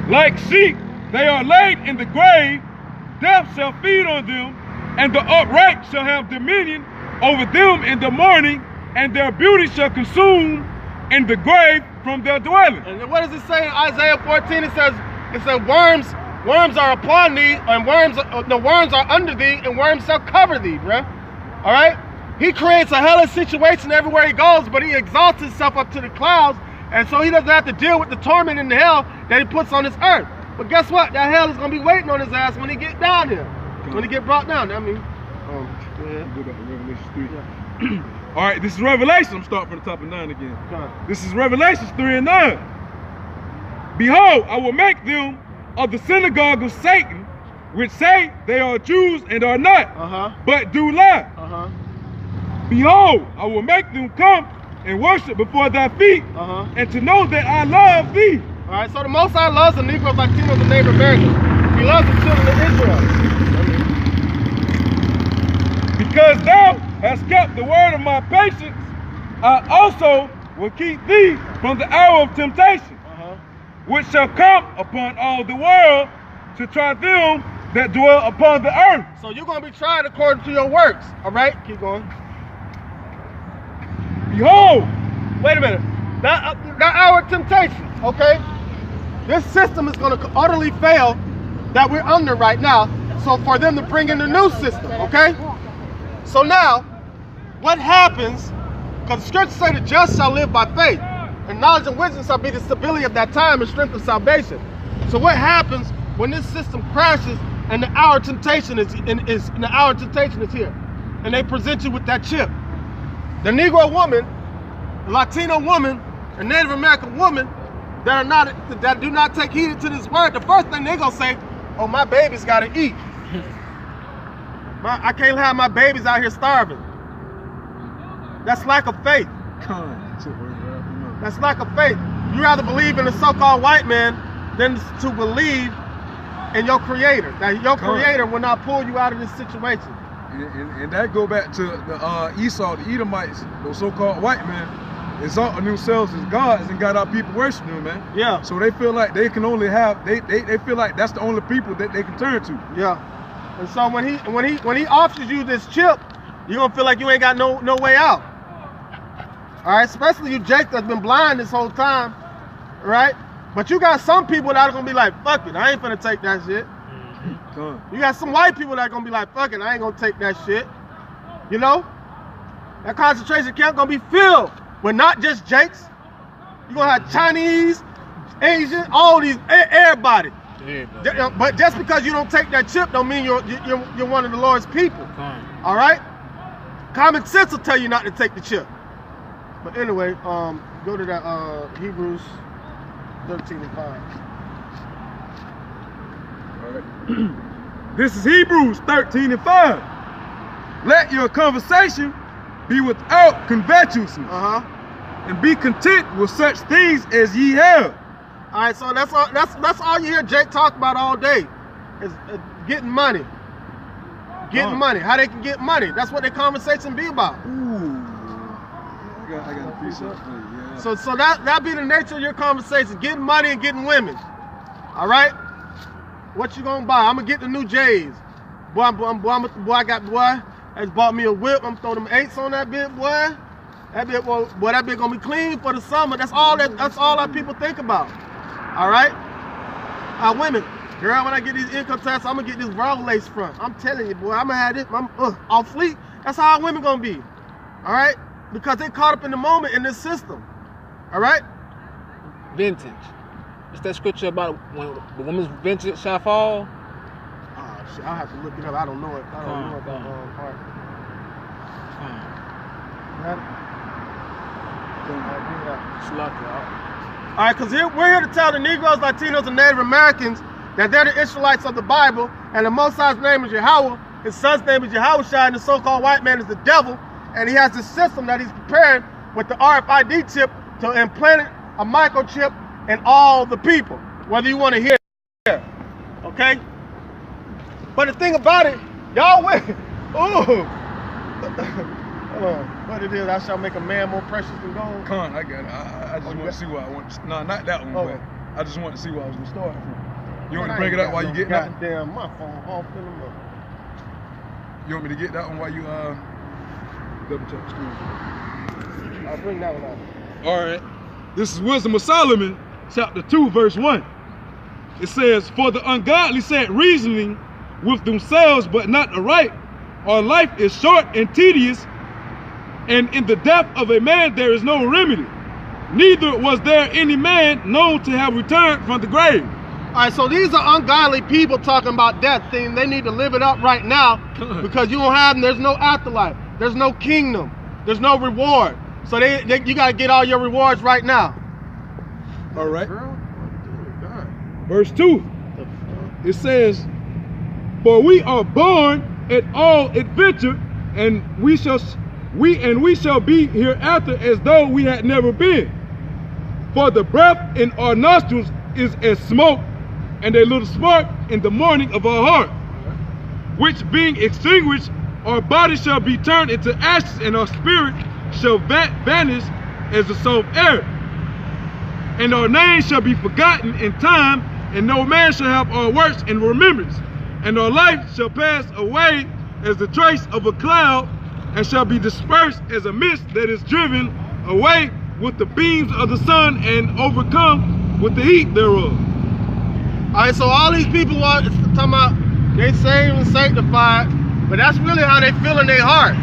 Like sheep, they are laid in the grave. Death shall feed on them, and the upright shall have dominion over them in the morning, and their beauty shall consume in the grave from their dwelling. And what does it say in Isaiah 14? It says worms are upon thee, and the worms are under thee, and worms shall cover thee, bruh. All right? He creates a hellish situation everywhere he goes, but he exalts himself up to the clouds, and so he doesn't have to deal with the torment and the hell that he puts on this earth. But guess what? That hell is going to be waiting on his ass when he get down here. When he get brought down. I mean, go back to Revelation 3. Yeah. All right, this is Revelation. I'm starting from the top of 9 again. This is Revelation 3 and 9. Behold, I will make them of the synagogue of Satan, which say they are Jews and are not, but do lie. Behold, I will make them come and worship before thy feet, and to know that I love thee. All right, so the Most High loves the Negroes, Latinos, and Native Americans. He loves the children of Israel. Because thou hast kept the word of my patience, I also will keep thee from the hour of temptation, which shall come upon all the world to try them that dwell upon the earth. So you're going to be tried according to your works. All right, keep going. Behold, wait a minute. That hour of temptation, okay? This system is going to utterly fail that we're under right now. So for them to bring in the new system, okay? So now, what happens, because the scriptures say the just shall live by faith, and knowledge and wisdom shall be the stability of that time and strength of salvation. So what happens when this system crashes and the hour of temptation is here, and they present you with that chip? The Negro woman, the Latino woman, and Native American woman that do not take heed to this word, the first thing they're gonna say, oh, my baby's gotta eat. I can't have my babies out here starving. That's lack of faith. That's lack of faith. You rather believe in the so-called white man than to believe in your creator. That your creator will not pull you out of this situation. And that go back to the Esau, the Edomites, those so-called white men, exalting themselves as gods and got our people worshiping them, man. Yeah. So they feel like they can only have, they feel like that's the only people that they can turn to. Yeah. And so when he offers you this chip, you're gonna feel like you ain't got no way out. All right, especially you Jake that's been blind this whole time, right? But you got some people that are gonna be like, fuck it, I ain't finna take that shit. You got some white people that are gonna be like, fuck it, I ain't gonna take that shit. You know? That concentration camp gonna be filled with not just Jakes. You're gonna have Chinese, Asian, all these, everybody. But just because you don't take that chip don't mean you're one of the Lord's people. All right? Common sense will tell you not to take the chip. But anyway, go to that Hebrews 13 and 5. All right. This is Hebrews 13 and 5. Let your conversation be without covetousness, and be content with such things as ye have. All right, so that's all you hear Jake talk about all day is getting money. Getting money. How they can get money. That's what their conversation be about. Ooh. I got a piece of it. Yeah. So that be the nature of your conversation. Getting money and getting women. All right? What you gonna buy? I'm gonna get the new J's. Boy, I just bought me a whip. I'm throwing them 8s on that bit, boy. That bit, boy, that bit gonna be clean for the summer. That's all our people think about. All right? Women, girl, when I get these income tax, I'm gonna get this raw lace front. I'm telling you, boy, I'm gonna have this. Off fleek. That's how our women gonna be. All right? Because they caught up in the moment in this system. All right? Vintage. It's that scripture about when the woman's vintage shall fall. Oh shit, I'll have to look it up. I don't know it. I don't know that part. All right, because we're here to tell the Negroes, Latinos, and Native Americans that they're the Israelites of the Bible, and the Most High's name is Yahweh, his son's name is Yahushua, and the so-called white man is the devil, and he has a system that he's preparing with the RFID chip to implant a microchip in all the people, whether you want to hear it, okay? But the thing about it, y'all wait. Ooh. What it is, I shall make a man more precious than gold. Con, I got it. I just want to see where I want to, no, not that one, but I just want to see where I was going to start from. You want me to bring it up while you get that one? Goddamn, my phone off in the middle. You want me to get that one while you double check the screen? I'll bring that one out. All right. This is Wisdom of Solomon, chapter 2, verse 1. It says, "For the ungodly set reasoning with themselves, but not aright. Our life is short and tedious, and in the death of a man there is no remedy. Neither was there any man known to have returned from the grave." All right, so these are ungodly people talking about death, saying they need to live it up right now because you don't have them. There's no afterlife. There's no kingdom. There's no reward. So you got to get all your rewards right now. All right. Verse 2. It says, "For we are born at all adventure, and we shall be hereafter as though we had never been. For the breath in our nostrils is as smoke, and a little spark in the morning of our heart, which being extinguished, our body shall be turned into ashes, and our spirit shall vanish as the soul of air. And our name shall be forgotten in time, and no man shall have our works in remembrance. And our life shall pass away as the trace of a cloud, and shall be dispersed as a mist that is driven away with the beams of the sun, and overcome with the heat thereof." All right, so all these people are talking about they saved and sanctified, but that's really how they feel in their heart.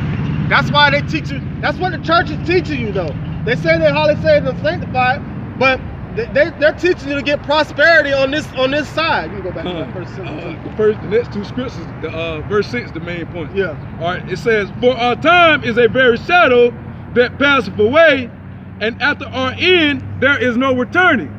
That's why they teach you. That's what the church is teaching you, though. They say they're highly saved and sanctified, but they're teaching you to get prosperity on this side. You can go back to that first sentence. The next two scriptures, verse 6 is the main point. Yeah. All right, it says, "For our time is a very shadow that passeth away, and after our end there is no returning.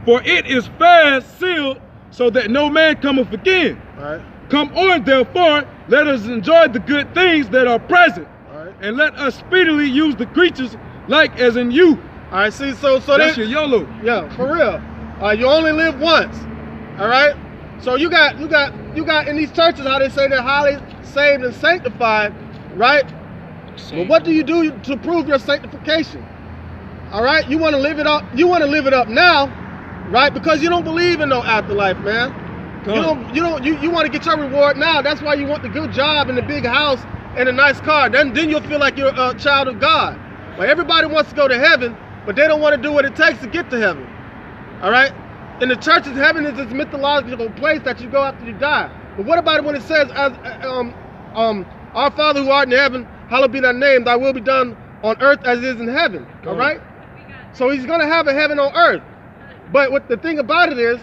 For it is fast sealed, so that no man cometh again. All right. Come on, therefore, let us enjoy the good things that are present, All right. and let us speedily use the creatures like as in youth." All right. See, so That's your YOLO. Yeah, for real. You only live once. All right. So you got in these churches how they say they're highly saved and sanctified, right? Well, what do you do to prove your sanctification? All right. You want to live it up. You want to live it up now, right? Because you don't believe in no afterlife, man. You want to get your reward now. That's why you want the good job and the big house and a nice car. Then you'll feel like you're a child of God. Like everybody wants to go to heaven, but they don't want to do what it takes to get to heaven. All right? In the churches, heaven is this mythological place that you go after you die. But what about it when it says, "Our Father who art in heaven, hallowed be thy name, thy will be done on earth as it is in heaven." All right? So he's going to have a heaven on earth. But what the thing about it is,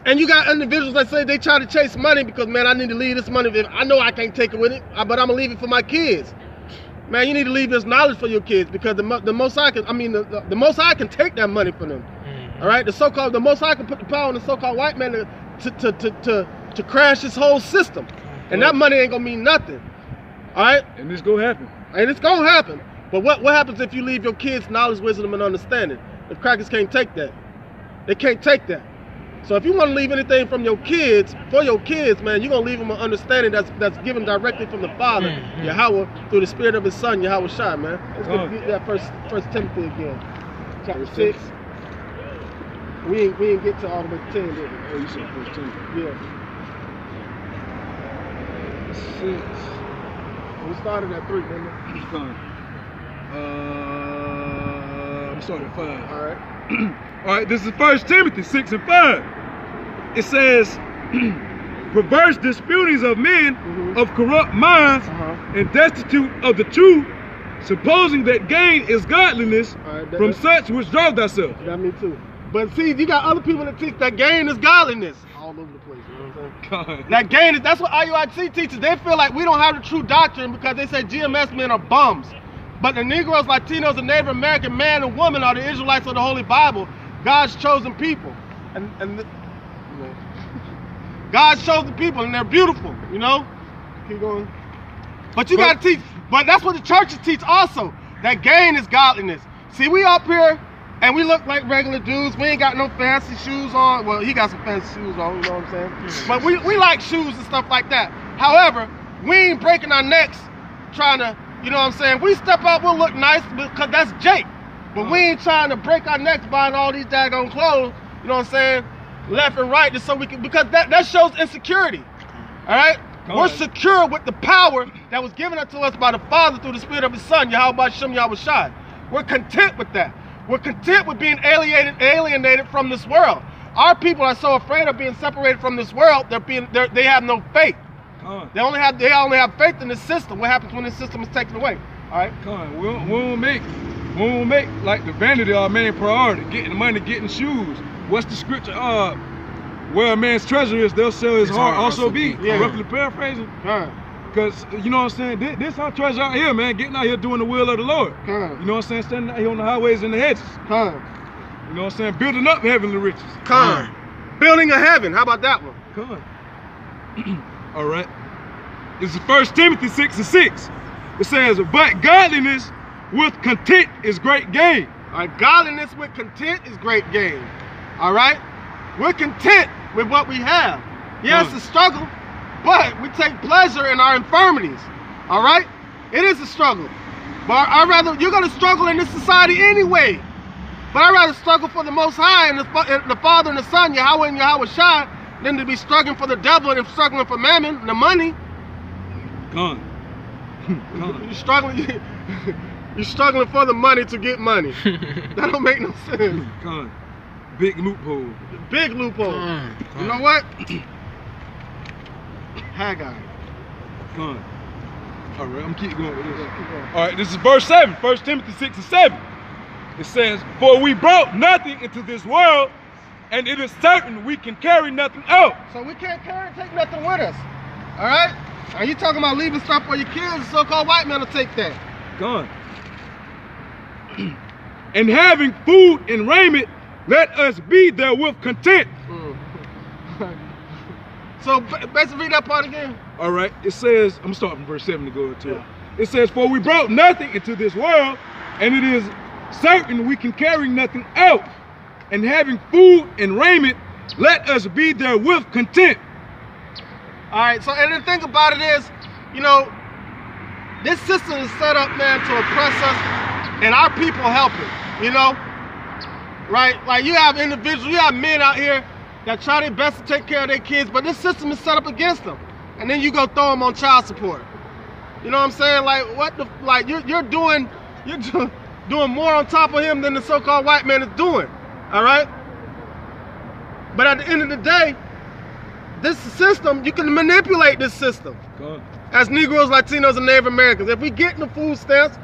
and you got individuals that say they try to chase money because, man, I need to leave this money. I know I can't take it with it, but I'm going to leave it for my kids. Man, you need to leave this knowledge for your kids because the Most High can, the Most High can take that money from them. All right? The Most High can put the power on the so-called white man to crash this whole system. And that money ain't going to mean nothing. All right? And it's going to happen. And it's going to happen. But what happens if you leave your kids knowledge, wisdom, and understanding? The crackers can't take that. They can't take that. So if you want to leave anything from your kids, for your kids, man, you're going to leave them an understanding that's given directly from the Father, Yahweh, through the Spirit of His Son, Yahushua, man. Let's get that First Timothy again. Chapter 6. We ain't get to all the way to 10, did we? Oh, you said First Timothy. Yeah. 6. We started at 3, didn't we? It's fine. I'm starting at 5. All right. All right, this is 1 Timothy 6 and 5. It says, "Perverse disputings of men of corrupt minds and destitute of the truth, supposing that gain is godliness, from such withdraw thyself." That me too. But see, you got other people that teach that gain is godliness all over the place. You know what I'm saying? That gain is, that's what IUIC teaches. They feel like we don't have the true doctrine because they say GMS men are bums. But the Negroes, Latinos, and Native American man and woman are the Israelites of the Holy Bible, God's chosen people. And God shows the people, and they're beautiful, you know? Keep going. But you gotta teach, but that's what the churches teach also, that gain is godliness. See, we up here, and we look like regular dudes. We ain't got no fancy shoes on. Well, he got some fancy shoes on, you know what I'm saying? But we like shoes and stuff like that. However, we ain't breaking our necks trying to, you know what I'm saying? We step out, we'll look nice because that's Jake. But we ain't trying to break our necks buying all these daggone clothes, you know what I'm saying? Left and right, just so we can, because that shows insecurity. All right? We're secure with the power that was given unto us by the Father through the Spirit of His Son, Yahweh Shem Yahweh Shai. We're content with that. We're content with being alienated from this world. Our people are so afraid of being separated from this world, they have no faith. They only have faith in the system. What happens when this system is taken away? All right? We won't make like the vanity our main priority, getting the money, getting shoes. What's the scripture? Where a man's treasure is, they'll sell his heart also be. Yeah. Roughly paraphrasing. Because, you know what I'm saying, this our treasure out here, man, getting out here doing the will of the Lord. You know what I'm saying, standing out here on the highways and the hedges. You know what I'm saying, building up heavenly riches. Building a heaven, how about that one? All right. This is 1 Timothy 6:6. It says, but godliness with content is great gain. All right, godliness with content is great gain. All right? We're content with what we have. Yes, it's a struggle, but we take pleasure in our infirmities. All right? It is a struggle. But you're going to struggle in this society anyway. But I'd rather struggle for the Most High and the Father and the Son, Yahweh and Yahweh Shai, than to be struggling for the devil and struggling for mammon and the money. You're struggling for the money to get money. That don't make no sense. Big loophole. Big loophole. You know what? Haggai. All right, I'm gonna keep going with this. All right, this is verse 7, 1 Timothy 6:7. It says, for we brought nothing into this world, and it is certain we can carry nothing out. So we can't take nothing with us. All right? Are you talking about leaving stuff for your kids? The so-called white man will take that. And having food and raiment, let us be therewith content. So basically read that part again. All right, it says, I'm gonna start from verse 7 to go to it. It says, for we brought nothing into this world, and it is certain we can carry nothing out. And having food and raiment, let us be therewith content. All right, so and the thing about it is, you know, this system is set up, man, to oppress us, and our people help it, you know? Right? Like you have individuals, you have men out here that try their best to take care of their kids, but this system is set up against them. And then you go throw them on child support. You know what I'm saying? Like what the, like you're doing more on top of him than the so-called white man is doing. All right? But at the end of the day, this system, you can manipulate this system. As Negroes, Latinos, and Native Americans. If we get the food stamps,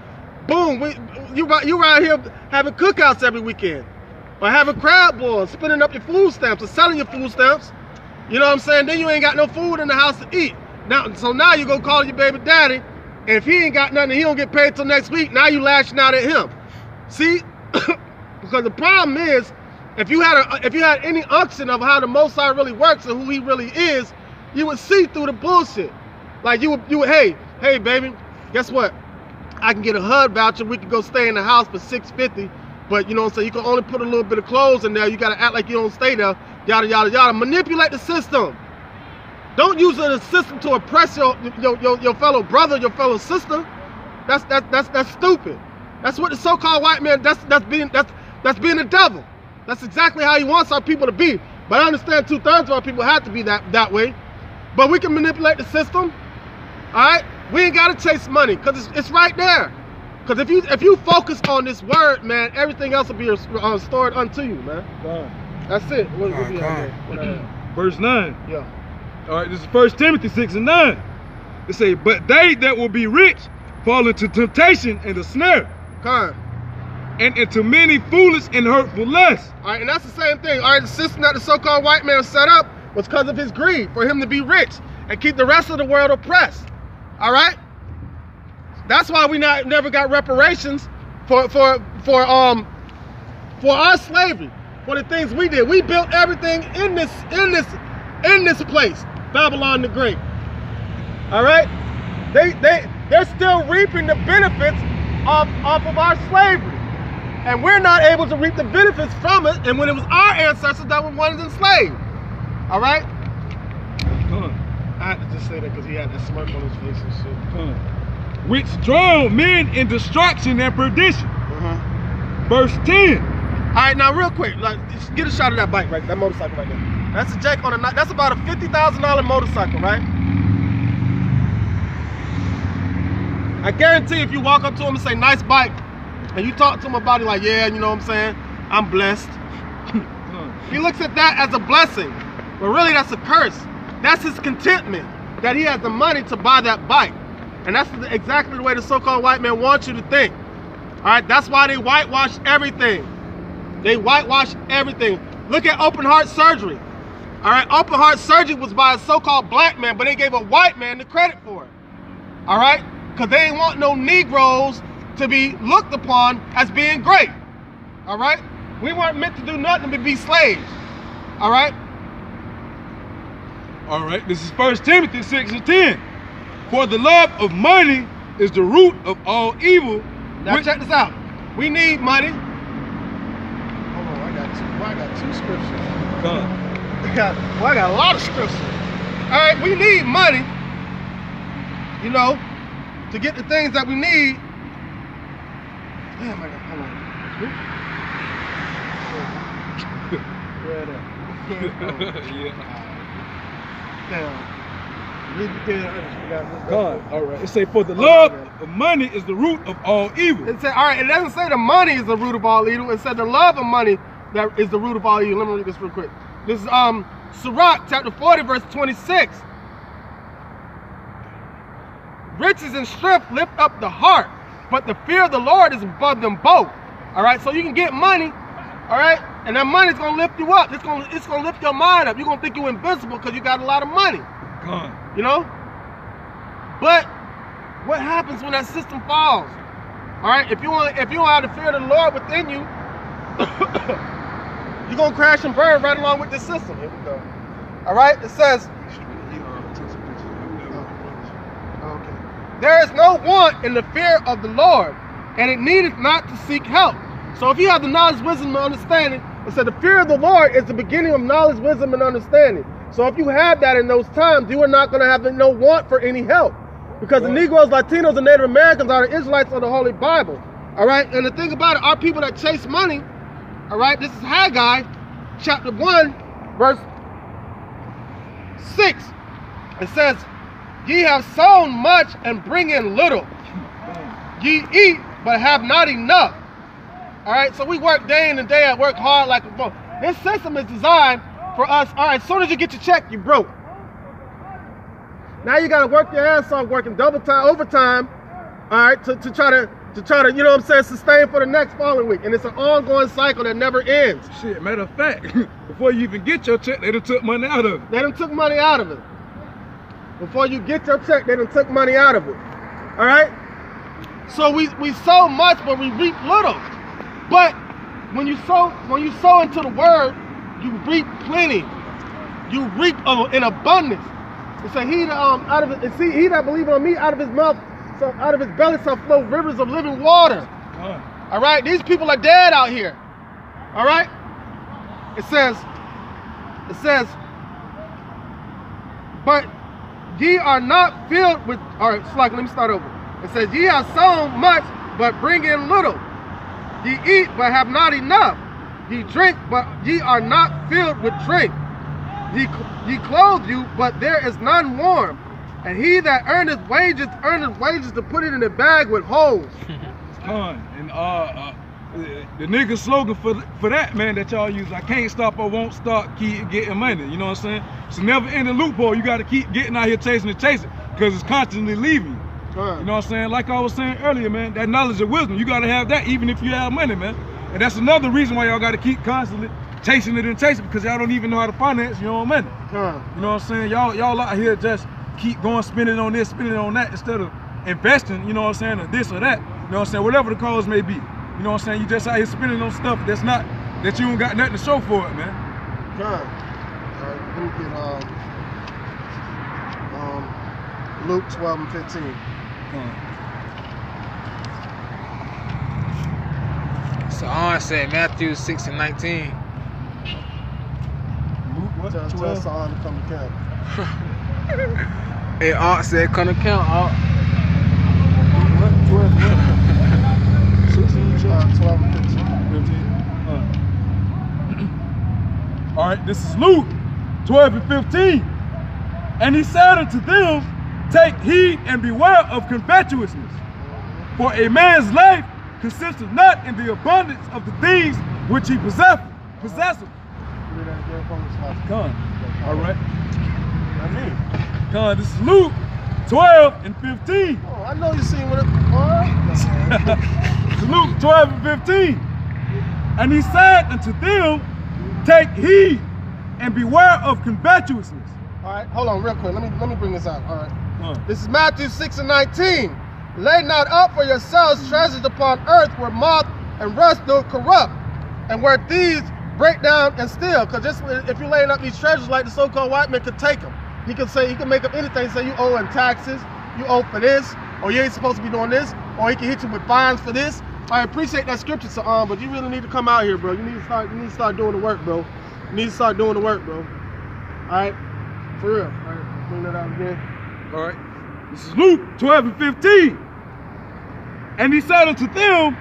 boom, you right here having cookouts every weekend. Or having crab boils, spinning up your food stamps, or selling your food stamps. You know what I'm saying? Then you ain't got no food in the house to eat. So now you go call your baby daddy, and if he ain't got nothing, he don't get paid till next week, now you lashing out at him. See? Because the problem is, if you had any unction of how the Most High really works and who he really is, you would see through the bullshit. Like you would, hey baby, guess what? I can get a HUD voucher, we can go stay in the house for $650, but you know what I'm saying, you can only put a little bit of clothes in there, you gotta act like you don't stay there, yada yada yada. Manipulate the system. Don't use it as a system to oppress your fellow brother, your fellow sister. That's stupid. That's what the so-called white man, that's being the devil. That's exactly how he wants our people to be. But I understand 2/3 of our people have to be that way. But we can manipulate the system. All right? We ain't gotta chase money because it's right there. Because if you focus on this word, man, everything else will be restored unto you, man. That's it. What Verse 9. Yeah. All right, this is 1 Timothy 6:9. It say, but they that will be rich fall into temptation and a snare. And into many foolish and hurtful lusts. All right, and that's the same thing. All right, the system that the so-called white man set up was because of his greed, for him to be rich and keep the rest of the world oppressed. All right? That's why we never got reparations for our slavery, for the things we did. We built everything in this in this place, Babylon the Great. All right? They're still reaping the benefits off of our slavery. And we're not able to reap the benefits from it, and when it was our ancestors that were once enslaved. All right? I had to just say that because he had that smirk on his face and shit. Which drown men in destruction and perdition. Verse 10. All right, now real quick, like, just get a shot of that bike right, that motorcycle right there. That's a Jake on a, that's about a $50,000 motorcycle, right? I guarantee if you walk up to him and say, nice bike, and you talk to him about it like, yeah, you know what I'm saying, I'm blessed. He looks at that as a blessing, but really that's a curse. That's his contentment, that he has the money to buy that bike. And that's exactly the way the so-called white man wants you to think. All right, that's why they whitewash everything. They whitewash everything. Look at open heart surgery. All right, open heart surgery was by a so-called black man, but they gave a white man the credit for it. All right, because they ain't want no Negroes to be looked upon as being great. All right, we weren't meant to do nothing but be slaves. All right. All right, this is 1 Timothy 6:10. For the love of money is the root of all evil. Now check this out. We need money. Hold on, I got two scriptures. I got a lot of scriptures. All right, we need money, you know, to get the things that we need. Damn, I got, hold on. Damn. God, all right. It say, for the love of money is the root of all evil. It said, all right, it doesn't say the money is the root of all evil. It said the love of money that is the root of all evil. Let me read this real quick. This is Sirach chapter 40, verse 26. Riches and strength lift up the heart, but the fear of the Lord is above them both. All right, so you can get money, all right, and that money's gonna lift you up. It's gonna lift your mind up. You're gonna think you're invincible because you got a lot of money. God. You know? But what happens when that system falls? All right, if you don't have the fear of the Lord within you, you're gonna crash and burn right along with this system. Here we go. All right, it says, okay, there is no want in the fear of the Lord, and it needeth not to seek help. So if you have the knowledge, wisdom, and understanding, it said the fear of the Lord is the beginning of knowledge, wisdom, and understanding. So if you have that in those times, you are not going to have no want for any help. Because the Negroes, Latinos, and Native Americans are the Israelites of the Holy Bible. All right? And the thing about it, our people that chase money, all right, this is Haggai, chapter 1, verse 6. It says, ye have sown much and bring in little. Ye eat, but have not enough. All right? So we work day in and day out, work hard like a boat. This system is designed for us. All right, as soon as you get your check, you broke. Now you got to work your ass off, working double time, overtime, all right, to try to, you know what I'm saying, sustain for the next following week. And it's an ongoing cycle that never ends. Shit, matter of fact, before you even get your check, they done took money out of it. They done took money out of it. Before you get your check, they done took money out of it. All right? So we sow much, but we reap little. But when you sow into the word, you reap plenty. You reap in abundance. It said, he that believeth on me, out of his mouth, so out of his belly shall flow rivers of living water. All right, these people are dead out here. All right. It says, but ye are not filled with. All right, it's like, let me start over. It says, ye have sown much, but bring in little. Ye eat, but have not enough. Ye drink, but ye are not filled with drink. Ye clothe you, but there is none warm. And he that earneth wages to put it in a bag with holes. And the nigga slogan for that, man, that y'all use, I can't stop or won't stop, keep getting money. You know what I'm saying? It's a never ending loophole. You got to keep getting out here chasing because it's constantly leaving. You know what I'm saying? Like I was saying earlier, man, that knowledge and wisdom, you got to have that even if you have money, man. And that's another reason why y'all got to keep constantly chasing it, because y'all don't even know how to finance your own money. You know what I'm saying? Y'all out here just keep going, spending on this, spending on that, instead of investing, you know what I'm saying, or this or that, you know what I'm saying, whatever the cause may be. You know what I'm saying? You just out here spending on stuff that you don't got nothing to show for it, man. me get Luke 12 and 15. So on said Matthew 6 and 19. Luke what? Tell 12? Saul to come to camp. Hey, Aunt said come to count, Aunt. What? 12 what? 16, 12 and 15. 15. All right, this is Luke 12 and 15. And he said unto them, take heed and beware of covetousness. For a man's life consisteth not in the abundance of the things which he possesseth. Do that again for me, Sloppy. Come. All right. That's me. Come. This is Luke 12 and 15. Oh, I know you seen what it. It's Luke 12 and 15. And he said unto them, take heed and beware of covetousness. All right, hold on real quick. Let me bring this out. All right. This is Matthew 6 and 19. Lay not up for yourselves treasures upon earth where moth and rust do corrupt, and where thieves break down and steal. Because just if you're laying up these treasures like the so-called white man could take them. He can make up anything, say you owe in taxes, you owe for this, or you ain't supposed to be doing this, or he can hit you with fines for this. I appreciate that scripture, but you really need to come out here, bro. You need to start doing the work, bro. You need to start doing the work, bro. All right? For real. All right, bring that out again. All right. This is Luke 12 and 15. And he said unto them,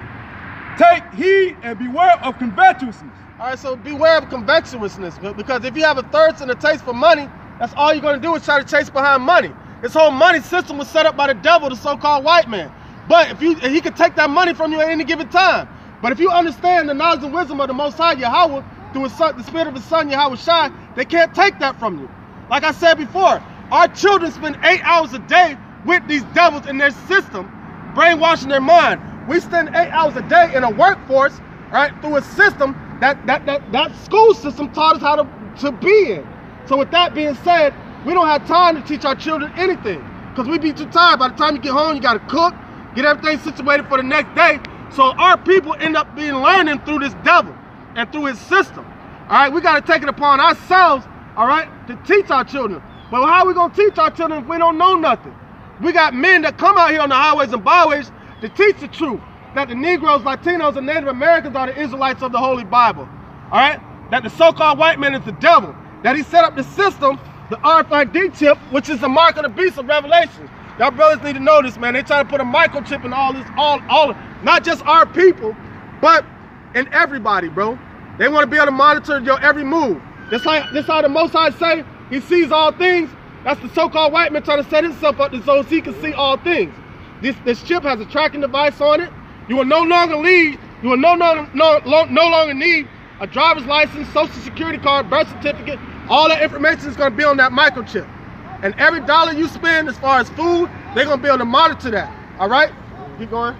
take heed and beware of covetousness. All right, so beware of covetousness, because if you have a thirst and a taste for money, that's all you're going to do is try to chase behind money. This whole money system was set up by the devil, the so-called white man. But he could take that money from you at any given time. But if you understand the knowledge and wisdom of the Most High Yahweh through the spirit of His Son Yahweh Shai, they can't take that from you. Like I said before, our children spend 8 hours a day with these devils in their system, brainwashing their mind. We spend 8 hours a day in a workforce, right, through a system that school system taught us how to be in. So with that being said, we don't have time to teach our children anything because we be too tired. By the time you get home, you got to cook, get everything situated for the next day. So our people end up being learning through this devil and through his system. All right, we got to take it upon ourselves, all right, to teach our children. But how are we going to teach our children if we don't know nothing? We got men that come out here on the highways and byways to teach the truth, that the Negroes, Latinos, and Native Americans are the Israelites of the Holy Bible, all right? That the so-called white man is the devil, that he set up the system, the RFID chip, which is the mark of the beast of Revelation. Y'all brothers need to know this, man. They try to put a microchip in all this, not just our people, but in everybody, bro. They want to be able to monitor your every move. This how the Most High say he sees all things. That's the so-called white man trying to set himself up so he can see all things. This chip has a tracking device on it. You will no longer need, you will no longer need a driver's license, social security card, birth certificate. All that information is going to be on that microchip. And every dollar you spend as far as food, they're going to be able to monitor that. All right? Keep going.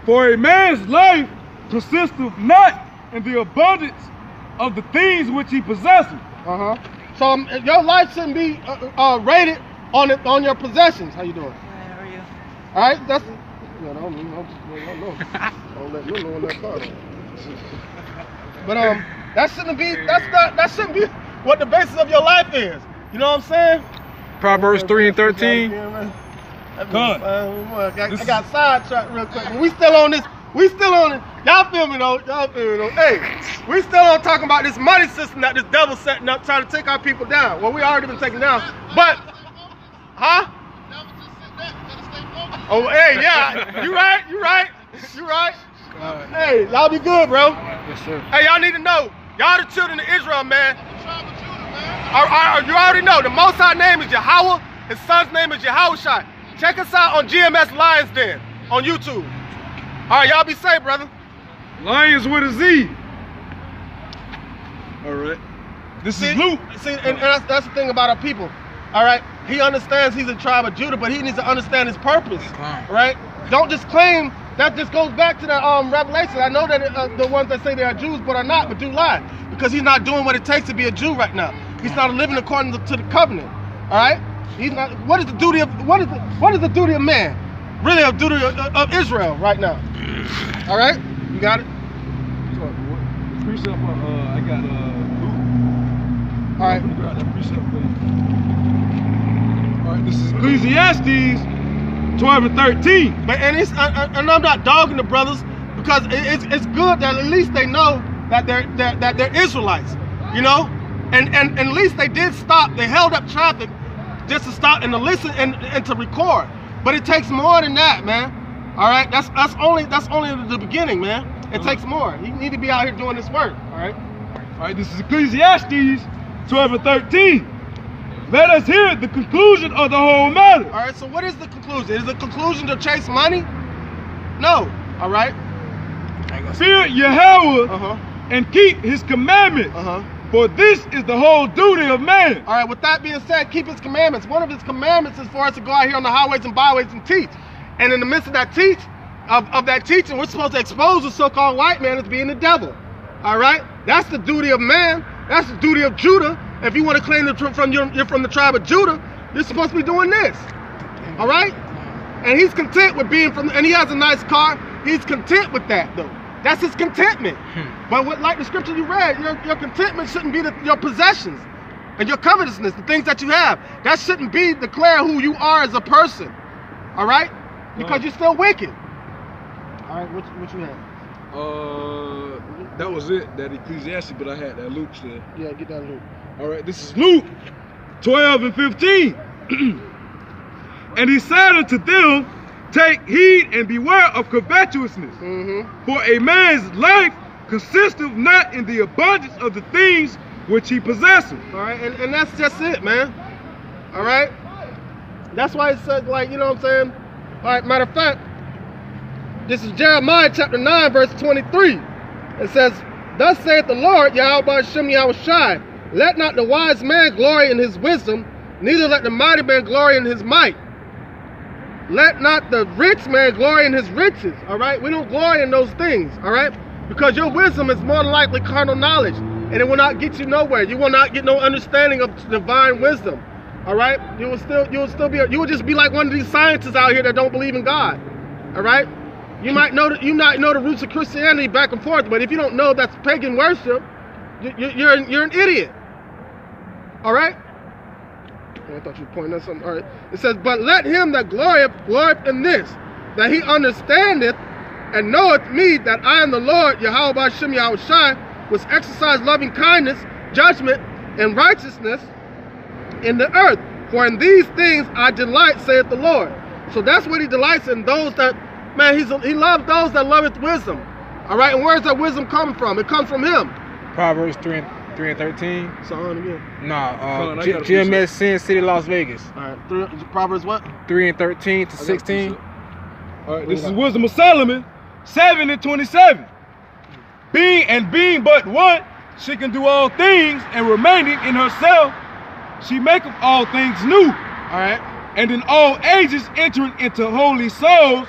For a man's life consisteth not in the abundance of the things which he possesses. So your life shouldn't be rated on your possessions. How you doing? How are you? All right, that's. I don't know. Don't let me know on that car. But that shouldn't be what the basis of your life is. You know what I'm saying? Proverbs 3 and 13. I got sidetracked real quick. But we still on this. We still on it. Y'all feel me though? Y'all feel me though? Hey, we still on talking about this money system that this devil's setting up, trying to take our people down. Well, we already been taken down. But, huh? Oh, hey, yeah. You right. Hey, y'all be good, bro. Yes, sir. Hey, y'all need to know. Y'all the children of Israel, man. You already know. The Most High name is Yahweh. His son's name is Yahushua. Check us out on GMS Lions Den on YouTube. All right, y'all be safe, brother. Lions with a Z. All right. This is Luke. See, and that's the thing about our people. All right. He understands he's a tribe of Judah, but he needs to understand his purpose. Right? Don't just claim that. Just goes back to the Revelation. I know that the ones that say they are Jews but are not, but do lie, because he's not doing what it takes to be a Jew right now. He's not living according to the covenant. All right. He's not. What is the duty of man? Really, a duty of Israel right now. All right. You got it. Precept. I got Luke All right. Grab that precept for you. All right, this is Ecclesiastes 12 and 13. But and I'm not dogging the brothers because it's good that at least they know that they're Israelites, you know, and at least they did stop. They held up traffic just to stop and to listen and to record. But it takes more than that, man. All right, that's only the beginning, man. It takes more. You need to be out here doing this work. All right. All right, this is Ecclesiastes 12 and 13. Let us hear the conclusion of the whole matter. All right, so what is the conclusion? Is the conclusion to chase money? No. All right. Fear Yahweh Uh-huh. and keep his commandments. Uh-huh. For this is the whole duty of man. All right, with that being said, keep his commandments. One of his commandments is for us to go out here on the highways and byways and teach. And in the midst of that of that teaching, we're supposed to expose the so-called white man as being the devil. All right? That's the duty of man. That's the duty of Judah. If you want to claim you're from the tribe of Judah, you're supposed to be doing this. All right? And he's content with being and he has a nice car. He's content with that, though. That's his contentment. But like the scripture you read, your contentment shouldn't be your possessions and your covetousness, the things that you have. That shouldn't declare who you are as a person. All right? Because you're still wicked. All right, what you have? That was it, that Ecclesiastes, but I had that Luke still. Yeah, get that Luke. All right, this is Luke 12 and 15. And he said unto them, take heed and beware of covetousness. Mm-hmm. For a man's life consisteth not in the abundance of the things which he possesses. All right, and that's just it, man. All right? That's why it says, like, you know what I'm saying? All right, matter of fact, this is Jeremiah chapter 9, verse 23. It says, thus saith the Lord, Yahweh Hashem Yahushai, let not the wise man glory in his wisdom, neither let the mighty man glory in his might. Let not the rich man glory in his riches, all right? We don't glory in those things, all right? Because your wisdom is more than likely carnal knowledge, and it will not get you nowhere. You will not get no understanding of divine wisdom, all right? You will just be like one of these scientists out here that don't believe in God, all right? You might know the roots of Christianity back and forth, but if you don't know that's pagan worship, you're an idiot, all right? I thought you were pointing at something. All right. It says, but let him that glorieth in this, that he understandeth and knoweth me, that I am the Lord, Yahweh Hashem Yahushai, which exercise loving kindness, judgment, and righteousness in the earth. For in these things I delight, saith the Lord. So that's what he delights in, those that, man, he loves those that loveth wisdom. All right, and where's that wisdom coming from? It comes from him. Proverbs 3 and 13. So on again. Nah, GMS Sin City, Las Vegas. All right, Proverbs what? 3 and 13 to 16. All right, this is Wisdom of Solomon 7 and 27. Being but one, she can do all things, and remaining in herself, she maketh all things new. All right. And in all ages entering into holy souls,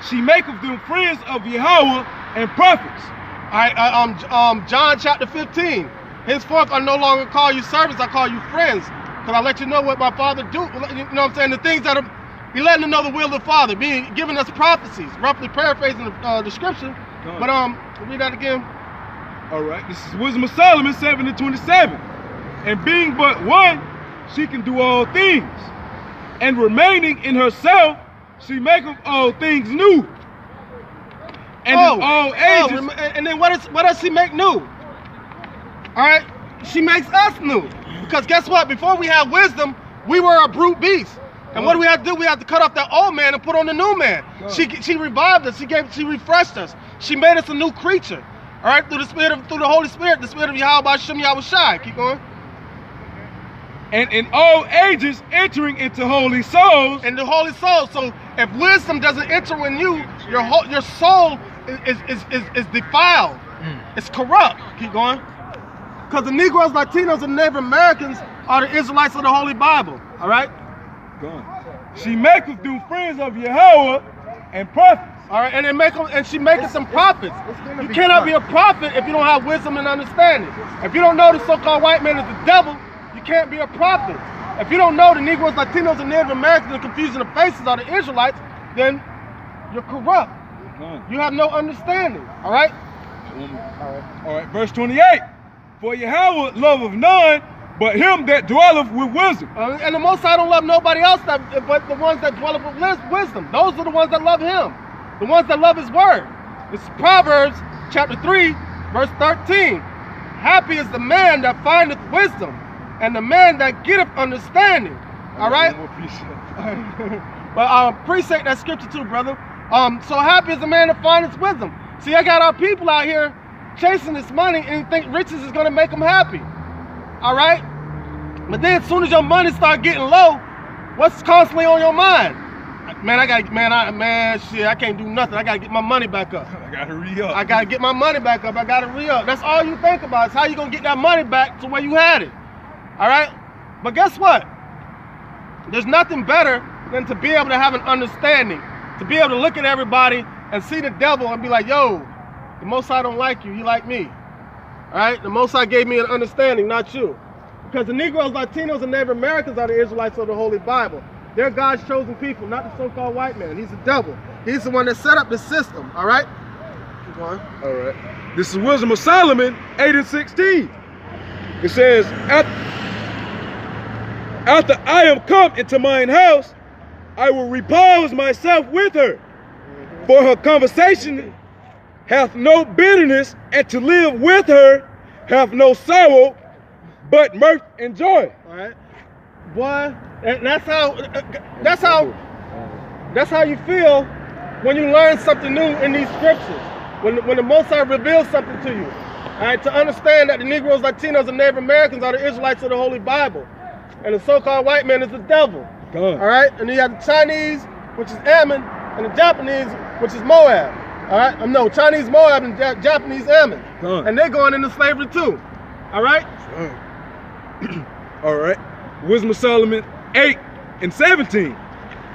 she maketh them friends of Yahweh and prophets. All right, John chapter 15. Henceforth I no longer call you servants, I call you friends. Because I let you know what my Father do. You know what I'm saying? The things that he letting them know the will of the Father, giving us prophecies, roughly paraphrasing the scripture. But read that again. All right, this is Wisdom of Solomon 7 and 27. And being but one, she can do all things. And remaining in herself, she maketh all things new. And in all ages. And then what does she make new? All right, she makes us new. Because guess what? Before we had wisdom, we were a brute beast. And what do we have to do? We have to cut off that old man and put on the new man. She revived us. She refreshed us. She made us a new creature. All right, through the Holy Spirit, the Spirit of Yahweh Hashem Yahushai. Keep going. And in all ages entering into holy souls. And the holy soul. So if wisdom doesn't enter in you, your soul is defiled. It's corrupt. Keep going. Because the Negroes, Latinos, and Native Americans are the Israelites of the Holy Bible. All right? She maketh them friends of Yahweh and prophets. All right, and she maketh them prophets. You cannot be a prophet if you don't have wisdom and understanding. If you don't know the so-called white man is the devil, you can't be a prophet. If you don't know the Negroes, Latinos, and Native Americans and confusing the faces are the Israelites, then you're corrupt. You have no understanding. All right? All right, verse 28. For Yahweh loveth none but him that dwelleth with wisdom. And the Most High don't love nobody else but the ones that dwell with wisdom. Those are the ones that love him, the ones that love his word. It's Proverbs chapter 3, verse 13. Happy is the man that findeth wisdom, and the man that getteth understanding. All right? But appreciate that scripture too, brother. So happy is the man that findeth wisdom. See, I got our people out here chasing this money and think riches is gonna make them happy. All right? But then as soon as your money start getting low, what's constantly on your mind? Man, shit, I can't do nothing. I gotta get my money back up. I gotta re-up. I gotta get my money back up. I gotta re-up. That's all you think about is how you gonna get that money back to where you had it. All right? But guess what? There's nothing better than to be able to have an understanding, to be able to look at everybody and see the devil and be like, yo, the Most High don't like you, he like me. All right? The Most High gave me an understanding, not you. Because the Negroes, Latinos, and Native Americans are the Israelites of the Holy Bible. They're God's chosen people, not the so-called white man. He's the devil. He's the one that set up the system, all right? Keep going. All right. This is Wisdom of Solomon 8 and 16. It says, after I am come into mine house, I will repose myself with her. For her conversation hath no bitterness, and to live with her hath no sorrow, but mirth and joy. All right, boy, and that's how you feel when you learn something new in these scriptures. When the Most High reveals something to you. All right, to understand that the Negroes, Latinos, and Native Americans are the Israelites of the Holy Bible, and the so-called white man is the devil. All right, and then you have the Chinese, which is Ammon, and the Japanese, which is Moab. All right, no, Chinese Moab and Japanese Ammon, and they're going into slavery too. All right. All right. Wisdom of Solomon 8 and 17.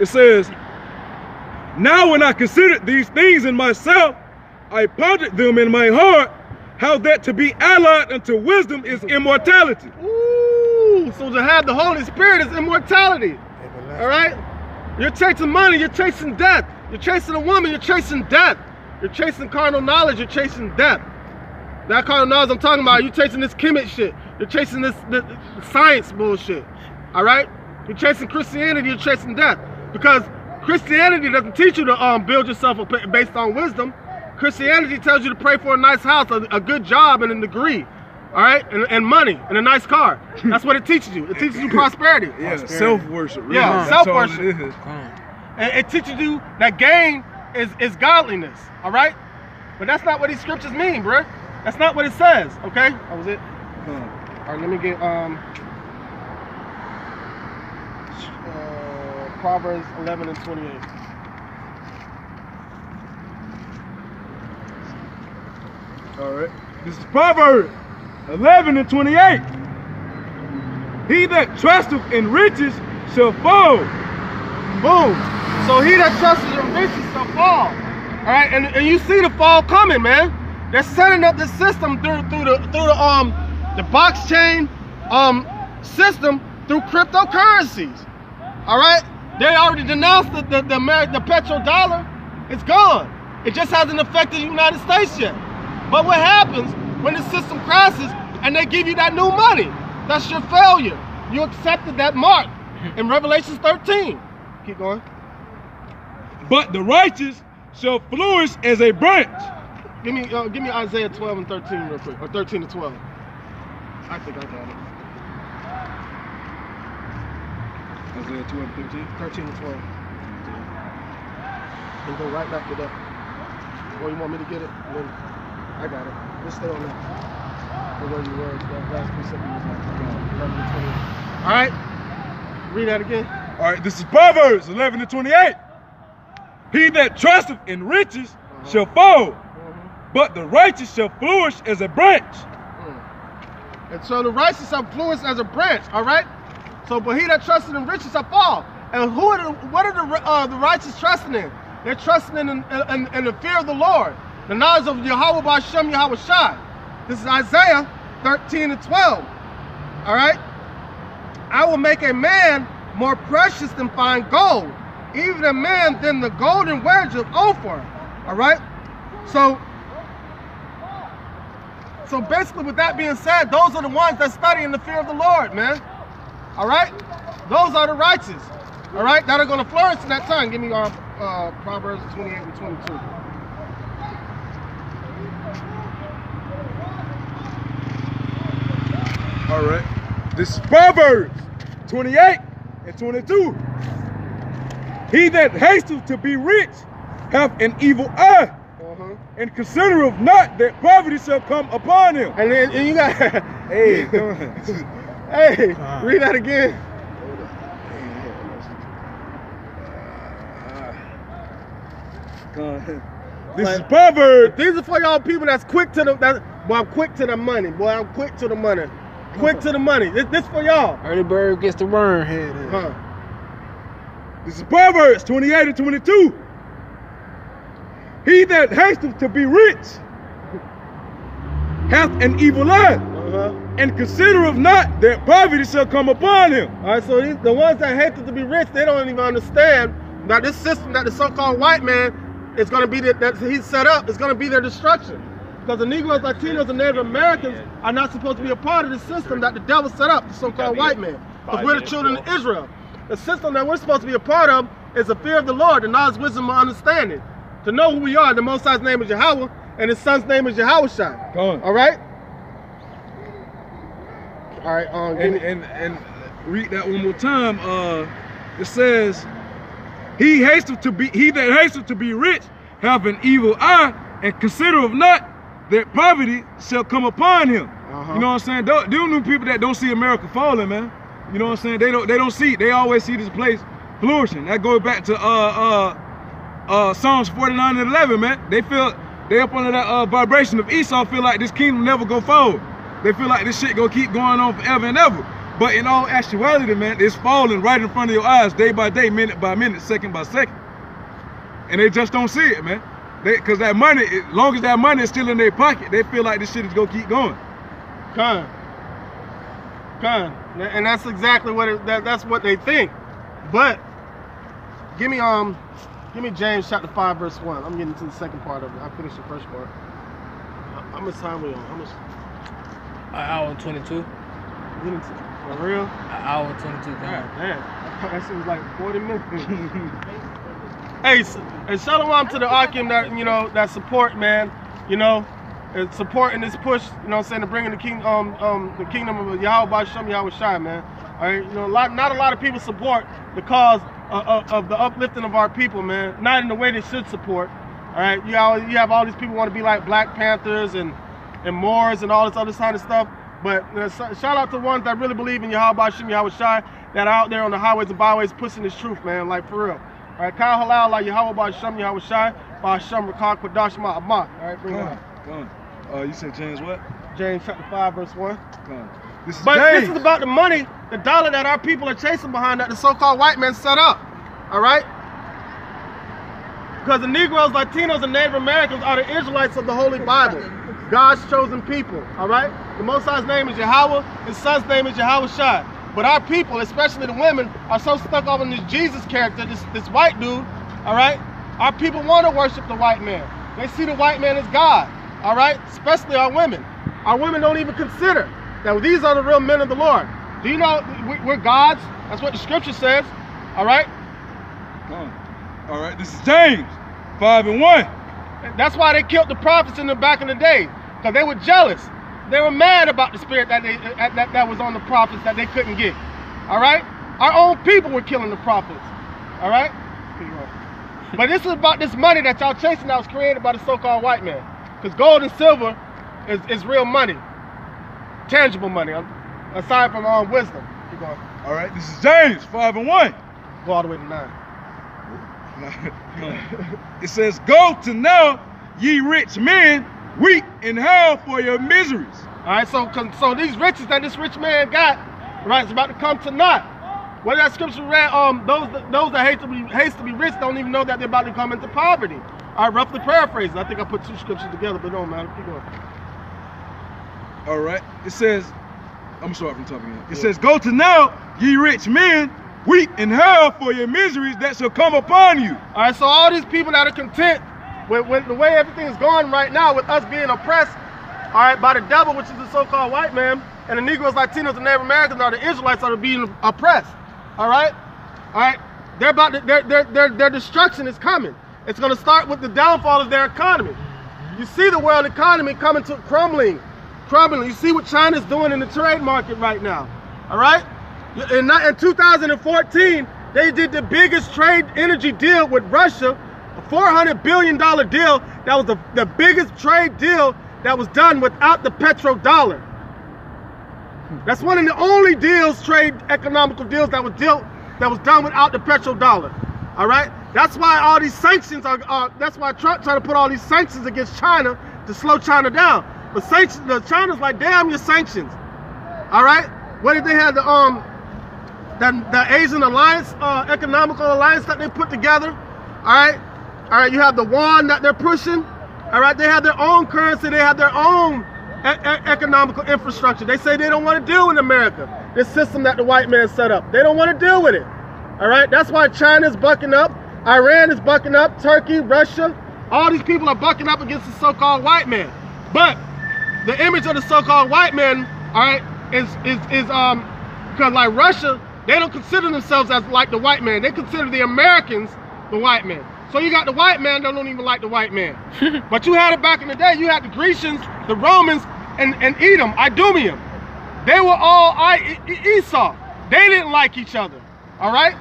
It says, now when I considered these things in myself, I pondered them in my heart, how that to be allied unto wisdom is immortality. Ooh, so to have the Holy Spirit is immortality. All right? You're chasing money, you're chasing death. You're chasing a woman, you're chasing death. You're chasing carnal knowledge, you're chasing death. That carnal knowledge I'm talking about, you're chasing this Kemet shit. You're chasing this science bullshit. All right? You're chasing Christianity, you're chasing death. Because Christianity doesn't teach you to build yourself based on wisdom. Christianity tells you to pray for a nice house, a good job, and a degree. All right? And money, and a nice car. That's what it teaches you. It teaches you prosperity. Yeah, self-worship. Really. Yeah, self-worship. And it teaches you that gain is godliness. All right? But that's not what these scriptures mean, bruh. That's not what it says, okay? That was it. All right, let me get Proverbs 11 and 28. All right. This is Proverbs 11 and 28. He that trusteth in riches shall fall. Boom. So he that trusteth in riches shall fall. All right, and you see the fall coming, man. They're setting up this system through the box chain system through cryptocurrencies. All right, they already denounced the petrodollar. It's gone. It just hasn't affected the United States yet. But what happens when the system crashes and they give you that new money? That's your failure. You accepted that mark in Revelation 13. Keep going. But the righteous shall flourish as a branch. Give me Isaiah 12 and 13 real quick, or 13 to 12. I think I got it. Isaiah 12 and 13? 13 to 12. And go right back to that. Or you want me to get it? And then I got it. Just stay on that. The way you were, that last precept you was like, 11 to 28. All right. Read that again. All right, this is Proverbs 11 to 28. He that trusteth in riches shall fall, but the righteous shall flourish as a branch. And so the righteous shall flourish as a branch, all right? So, but he that trusted in riches shall fall. And what are the righteous trusting in? They're trusting in the fear of the Lord, the knowledge of Yahweh B'Shem Yahweh Shai. This is Isaiah 13 and 12, all right? I will make a man more precious than fine gold, even a man than the golden wedge of Ophir, all right? So So basically, with that being said, those are the ones that study in the fear of the Lord, man. All right? Those are the righteous, all right, that are going to flourish in that time. Give me Proverbs 28 and 22. All right. This is Proverbs 28 and 22. He that hasteth to be rich hath an evil eye, and considereth not that poverty shall come upon him. And then and you got, Hey, come on. hey, read that again. This is Proverbs. These are for y'all people that's quick to the, boy, I'm quick to the money. Boy, I'm quick to the money. Quick to the money. This for y'all. Early bird gets the worm head. Huh. This is Proverbs 28 and 22. He that hasteth to be rich hath an evil eye, and considereth not that poverty shall come upon him. All right, so the ones that hate to be rich, they don't even understand that this system that the so-called white man is going to be that he's set up is going to be their destruction. Because the Negroes, Latinos, and Native Americans are not supposed to be a part of the system that the devil set up, the so-called white man. Because we're the children of Israel. The system that we're supposed to be a part of is the fear of the Lord, the knowledge, wisdom, and understanding. To know who we are, the Most High's name is Yahweh, and his son's name is Yahushua. All right? All right, and read that one more time. It says, he that hasteth to be rich hath an evil eye, and considereth not that poverty shall come upon him. You know what I'm saying? Them new people that don't see America falling, man. You know what I'm saying? They don't see it. They always see this place flourishing. That goes back to Psalms 49 and 11, man. They up under that vibration of Esau, feel like this kingdom never go forward. They feel like this shit gonna keep going on forever and ever. But in all actuality, man, it's falling right in front of your eyes, day by day, minute by minute, second by second. And they just don't see it, man. Because that money, as long as that money is still in their pocket, they feel like this shit is gonna keep going. Con. And that's exactly what that's what they think. But give me James chapter 5 verse 1. I'm getting to the second part of it. I finished the first part. How much time we on? How much? An hour and 22. For real? An hour and 22. Damn. That seems like 40 minutes. Hey, and shalom to the Akim that that support, man. And supporting this push. You know what I'm saying, to bringing the kingdom of Yahweh B'Shem Yahweh Shai, man. All right, not a lot of people support the cause of the uplifting of our people, man. Not in the way they should support. All right, you have all these people want to be like Black Panthers and Moors and all this other kind of stuff. But shout out to ones that really believe in Yahweh B'Shem Yahweh Shai, that are out there on the highways and byways pushing this truth, man. Like for real. All right, Kyle Halal, like Yahweh B'Shem Yahweh Shai, B'Shem Rakah Quadash Ma'amah. All right, bring it on. Go on. You said James what? James chapter 5 verse 1. This is But James. this is about the money, the dollar that our people are chasing behind that the so-called white man set up. All right? Because the Negroes, Latinos, and Native Americans are the Israelites of the Holy Bible. God's chosen people. All right? The Most High's name is Yahweh. His son's name is Yahushua. But our people, especially the women, are so stuck up on this Jesus character, this white dude. All right? Our people want to worship the white man. They see the white man as God. All right, especially our women. Our women don't even consider that these are the real men of the Lord. Do you know we're gods? That's what the scripture says. All right. All right. This is James 5 and 1. That's why they killed the prophets in the back in the day, because they were jealous. They were mad about the spirit that was on the prophets that they couldn't get. All right. Our own people were killing the prophets. All right. But this is about this money that y'all chasing that was created by the so-called white man. Because gold and silver is real money, tangible money, aside from wisdom. Keep going. All right, this is James 5 and 1. Go all the way to 9. It says, "Go to now, ye rich men, weep and howl for your miseries." All right, so these riches that this rich man got, right, it's about to come to naught. What that scripture read? Those that hate to be rich don't even know that they're about to come into poverty. I roughly paraphrase. I think I put two scriptures together, but don't matter. Keep going. All right. It says, I'm sorry from top again. It says, "Go to now, ye rich men, weep and howl for your miseries that shall come upon you." All right. So all these people that are content with the way everything is going right now, with us being oppressed, all right, by the devil, which is the so-called white man, and the Negroes, Latinos, and Native Americans are the Israelites that are being oppressed. All right, they're about to, their destruction is coming. It's going to start with the downfall of their economy. You see the world economy coming to crumbling. You see what China's doing in the trade market right now. All right, in 2014, they did the biggest trade energy deal with Russia, a $400 billion deal. That was the biggest trade deal that was done without the petrodollar. That's one of the only deals, trade economical deals that was done without the petrodollar. All right, that's why all these sanctions are. That's why Trump trying to put all these sanctions against China to slow China down. But China's like, damn your sanctions. All right, what did they have the Asian alliance, economical alliance that they put together? All right, you have the yuan that they're pushing. All right, they have their own currency, they have their own economical infrastructure. They say they don't want to deal with America, this system that the white man set up. They don't want to deal with it. All right, that's why China's bucking up, Iran is bucking up, Turkey, Russia, all these people are bucking up against the so-called white man. But the image of the so-called white man, all right, is because like Russia, they don't consider themselves as like the white man. They consider the Americans the white man. So you got the white man that don't even like the white man. But you had it back in the day. You had the Grecians, the Romans, and Edom, Idumean. They were all Esau. They didn't like each other. All right?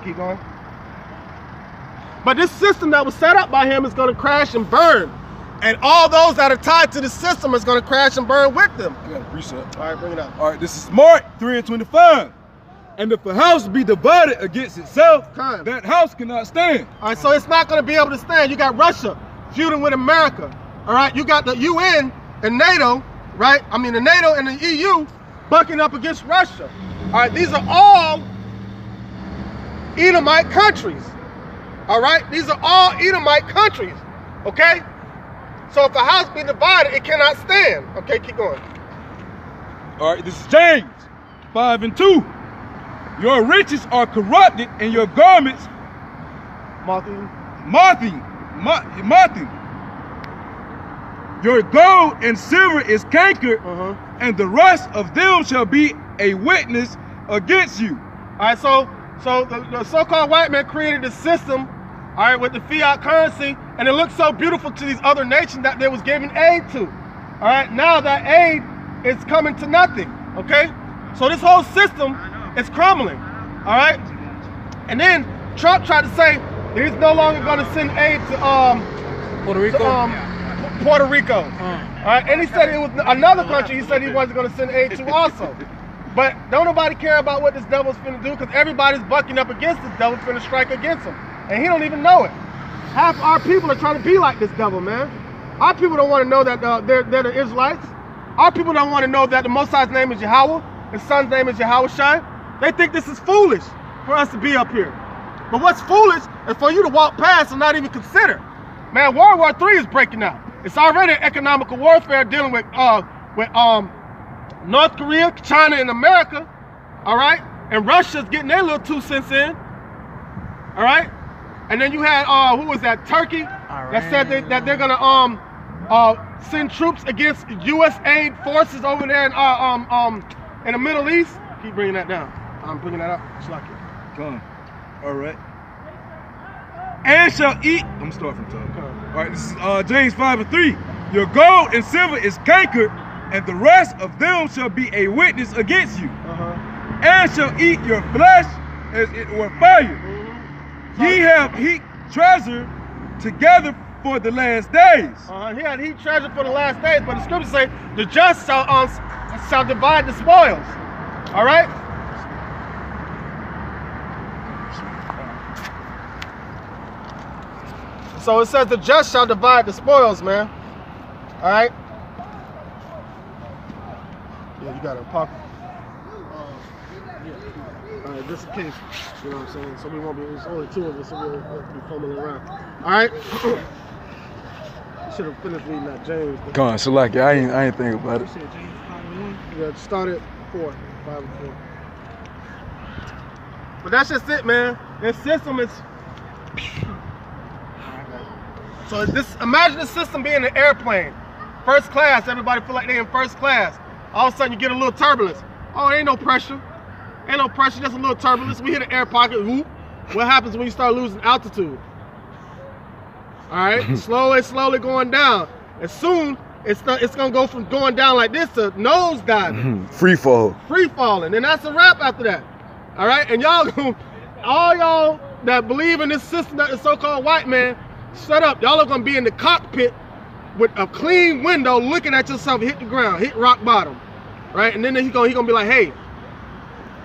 Keep going. But this system that was set up by him is going to crash and burn. And all those that are tied to the system is going to crash and burn with them. I got a precept. All right, bring it up. All right, this is Mark 3:25. And if a house be divided against itself, that house cannot stand. All right, so it's not going to be able to stand. You got Russia feuding with America. All right, you got the UN and NATO, right? I mean, the NATO and the EU bucking up against Russia. All right, these are all Edomite countries. All right, these are all Edomite countries. Okay, so if a house be divided, it cannot stand. Okay, keep going. All right, this is James 5:2. Your riches are corrupted and your garments mothing. Your gold and silver is cankered, and the rust of them shall be a witness against you. All right, so the so-called white man created this system, all right, with the fiat currency, and it looked so beautiful to these other nations that they was giving aid to. All right, now that aid is coming to nothing. Okay, so this whole system is crumbling. All right, and then Trump tried to say he's no longer going to send aid to Puerto Rico. Puerto Rico. All right, and he said it was another country. He said he wasn't going to send aid to also. But don't nobody care about what this devil's finna do, because everybody's bucking up against this devil, finna strike against him, and he don't even know it. Half our people are trying to be like this devil, man. Our people don't want to know that they're the Israelites. Our people don't want to know that the Most High's name is Yahweh, his son's name is Yahushua. They think this is foolish for us to be up here. But what's foolish is for you to walk past and not even consider. Man, World War III is breaking out. It's already economical warfare dealing with North Korea, China, and America. All right, and Russia's getting their little 2 cents in. All right, and then you had who was that? Turkey that said that they're gonna send troops against U.S. aid forces over there in the Middle East. Keep bringing that down. I'm bringing that up. It's like it. Come. All right. And shall eat. I'm starting from top. All right. This is James 5:3. Your gold and silver is cankered, and the rest of them shall be a witness against you. And shall eat your flesh as it were fire. Ye have heaped treasure together for the last days. He had heaped treasure for the last days, but the scriptures say the just shall divide the spoils. All right. So it says the just shall divide the spoils, man. All right. Yeah, you got a pocket. All right, just in case, you know what I'm saying? So we won't be, there's only 2 of us, so we'll be fumbling around. All right? Should have finished reading that James. Come on, Shalaki, I ain't think about it. Yeah, start at 5 and 4. But that's just it, man. This system is... So imagine the system being an airplane. First class, everybody feel like they in first class. All of a sudden you get a little turbulence. Oh, ain't no pressure. Ain't no pressure, just a little turbulence. We hit an air pocket, whoop. What happens when you start losing altitude? All right, slowly going down. And soon, it's gonna go from going down like this to nose diving. Free fall. Free falling, and that's a wrap after that. All right, and y'all, all y'all that believe in this system that the so-called white man, shut up. Y'all are gonna be in the cockpit with a clean window looking at yourself hit the ground, hit rock bottom. Right, and then he gonna be like, hey,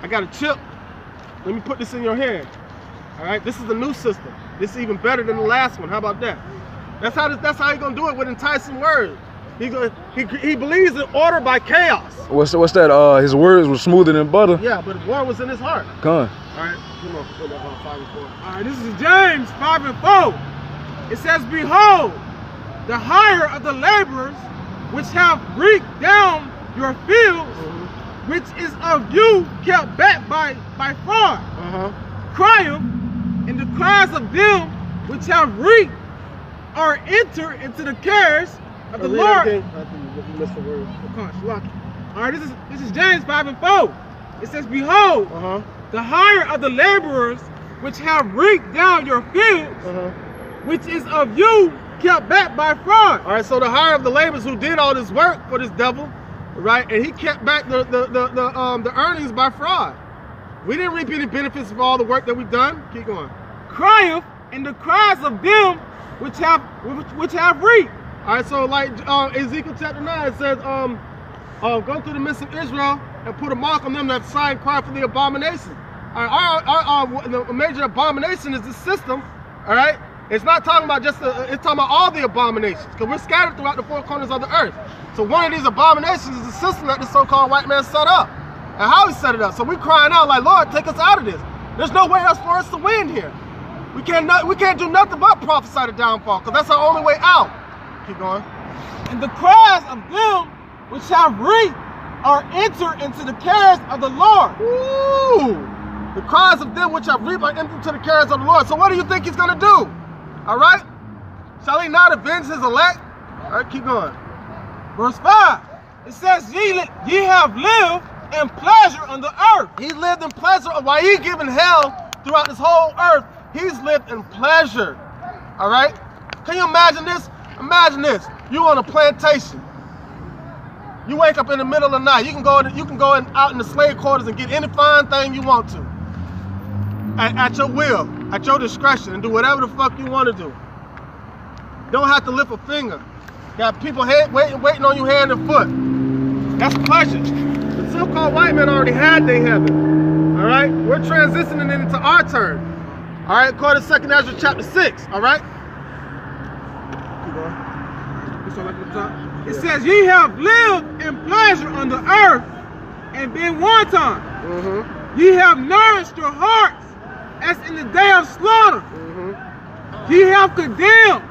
I got a chip. Let me put this in your hand. All right, this is a new system. This is even better than the last one. How about that? That's how he's gonna do it with enticing words. He believes in order by chaos. What's that? His words were smoother than butter. Yeah, but war was in his heart. Come on. All right, come on, put that on 5 and 4. All right, this is James 5 and 4. It says, behold, the hire of the laborers which have reaped down your fields, which is of you kept back by fraud, crieth, and the cries of them which have reaped are enter into the cares of the Lord. I think you missed the word. All right, this is James 5 and 4. It says, behold, the hire of the laborers which have reaped down your fields, which is of you kept back by fraud. All right, so the hire of the laborers who did all this work for this devil, right, and he kept back the earnings by fraud. We didn't reap any benefits of all the work that we've done. Keep going. Crieth, and the cries of them which have reaped. All right, so like Ezekiel chapter 9 says, go through the midst of Israel and put a mark on them that sigh and cry for the abomination. All right, the major abomination is the system. All right, it's not talking about just it's talking about all the abominations, because we're scattered throughout the four corners of the earth. So one of these abominations is the system that the so-called white man set up, and how he set it up. So we're crying out like, Lord, take us out of this. There's no way else for us to win here. We can't do nothing but prophesy the downfall, because that's our only way out. Keep going. And the cries of them which have reaped are enter into the cares of the Lord. Ooh. The cries of them which have reaped are enter into the cares of the Lord. So what do you think he's going to do? All right? Shall he not avenge his elect? All right, keep going. Verse 5. It says, ye have lived in pleasure on the earth. He lived in pleasure. While he giving hell throughout this whole earth, he's lived in pleasure. All right? Can you imagine this? Imagine this. You on a plantation. You wake up in the middle of the night. You can go out in the slave quarters and get any fine thing you want to. At your will, at your discretion, and do whatever the fuck you want to do. Don't have to lift a finger. Got people waiting on you hand and foot. That's pleasure. The so-called white men already had their heaven. All right? We're transitioning into our turn. All right? According to 2 Ezra chapter 6. All right? It says, ye have lived in pleasure on the earth and been wanton. Ye have nourished your hearts as in the day of slaughter. Ye have condemned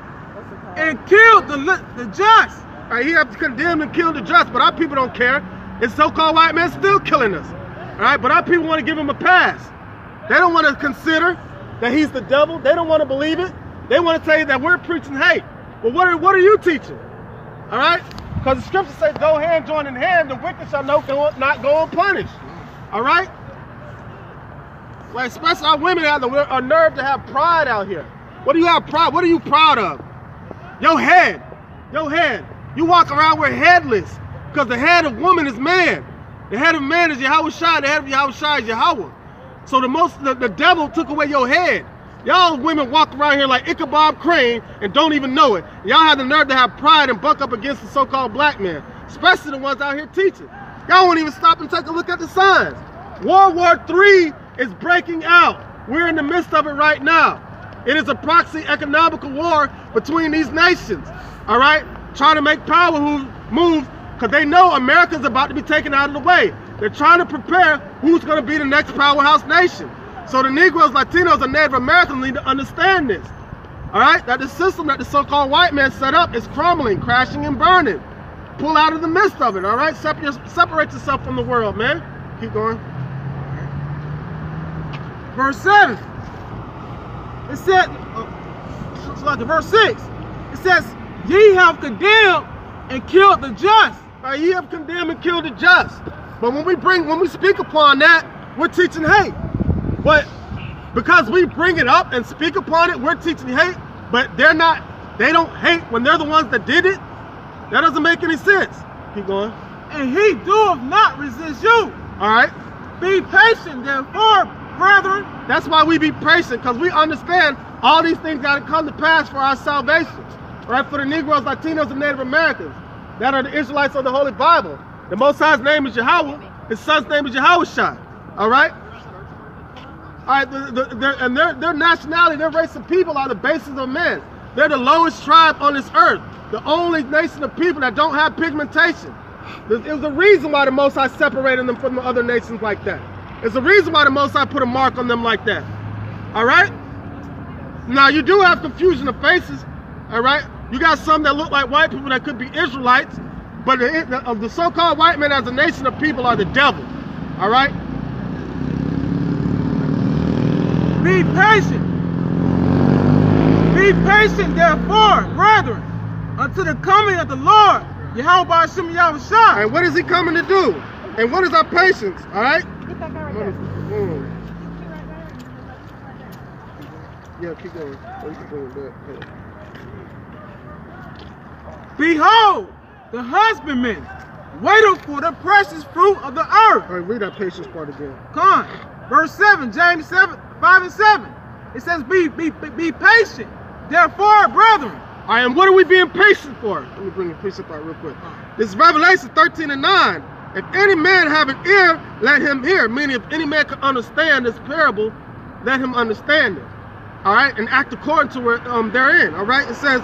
and killed the just. All right, he have condemned and killed the just, but our people don't care. It's so-called white men still killing us. All right, but our people want to give him a pass. They don't want to consider that he's the devil. They don't want to believe it. They want to tell you that we're preaching hate. But what are you teaching? All right? Because the scripture says, go hand join in hand, the wicked shall not go unpunished. All right? Like, especially our women have the nerve to have pride out here. What do you have pride? What are you proud of? Your head. Your head. You walk around with headless, because the head of woman is man. The head of man is Yahushua. The head of Yahushua is Yahweh. So the devil took away your head. Y'all women walk around here like Ichabod Crane and don't even know it. Y'all have the nerve to have pride and buck up against the so-called black man, especially the ones out here teaching. Y'all won't even stop and take a look at the signs. World War III is breaking out. We're in the midst of it right now. It is a proxy economical war between these nations, all right? Trying to make power moves because they know America's about to be taken out of the way. They're trying to prepare who's going to be the next powerhouse nation. So the Negroes, Latinos, and Native Americans need to understand this, all right? That the system that the so-called white man set up is crumbling, crashing, and burning. Pull out of the midst of it, all right? Separate yourself from the world, man. Keep going. Verse 7. It said, verse 6. It says, ye have condemned and killed the just. Ye have condemned and killed the just. But when we speak upon that, we're teaching hate. But because we bring it up and speak upon it, we're teaching hate. But they don't hate when they're the ones that did it. That doesn't make any sense. Keep going. And he doeth not resist you. All right. Be patient, therefore, brethren. That's why we be patient, because we understand all these things got to come to pass for our salvation. All right, for the Negroes, Latinos, and Native Americans that are the Israelites of the Holy Bible. The Most High's name is Yahweh. His son's name is Yahushua. All right. All right. Their nationality, their race of people are the basis of men. They're the lowest tribe on this earth. The only nation of people that don't have pigmentation. It was the reason why the Most High separated them from the other nations like that. It's the reason why the Most High put a mark on them like that. All right? Now, you do have confusion of faces. All right? You got some that look like white people that could be Israelites, but the so-called white men as a nation of people are the devil. All right? Be patient. Be patient, therefore, brethren, until the coming of the Lord, Yahweh Hashem Yahushua. And what is he coming to do? And what is our patience? All right? Yeah, keep going. Behold, the husbandman waiteth for the precious fruit of the earth. All right, read that patience part again. Come on. Verse 7, James 5 and 7. It says, be patient, therefore, brethren. All right, and what are we being patient for? Let me bring the precept out real quick. This is Revelation 13 and 9. If any man have an ear, let him hear. Meaning, if any man can understand this parable, let him understand it. All right, and act according to it therein. All right, it says,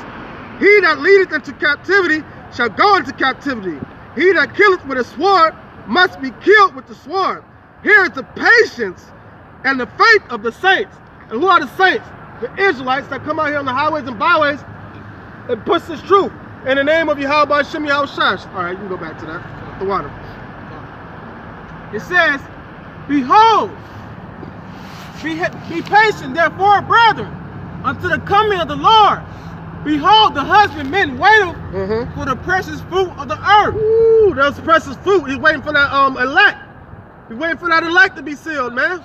he that leadeth into captivity shall go into captivity. He that killeth with a sword must be killed with the sword. Here is the patience and the faith of the saints. And who are the saints? The Israelites that come out here on the highways and byways and push this truth in the name of Yahweh Hashem Yahushua. All right, you can go back to that. The water. It says, behold, be patient, therefore, brethren, until the coming of the Lord. Behold, the husbandman waiteth for the precious fruit of the earth. Ooh, that's precious fruit. He's waiting for that elect. He's waiting for that elect to be sealed, man.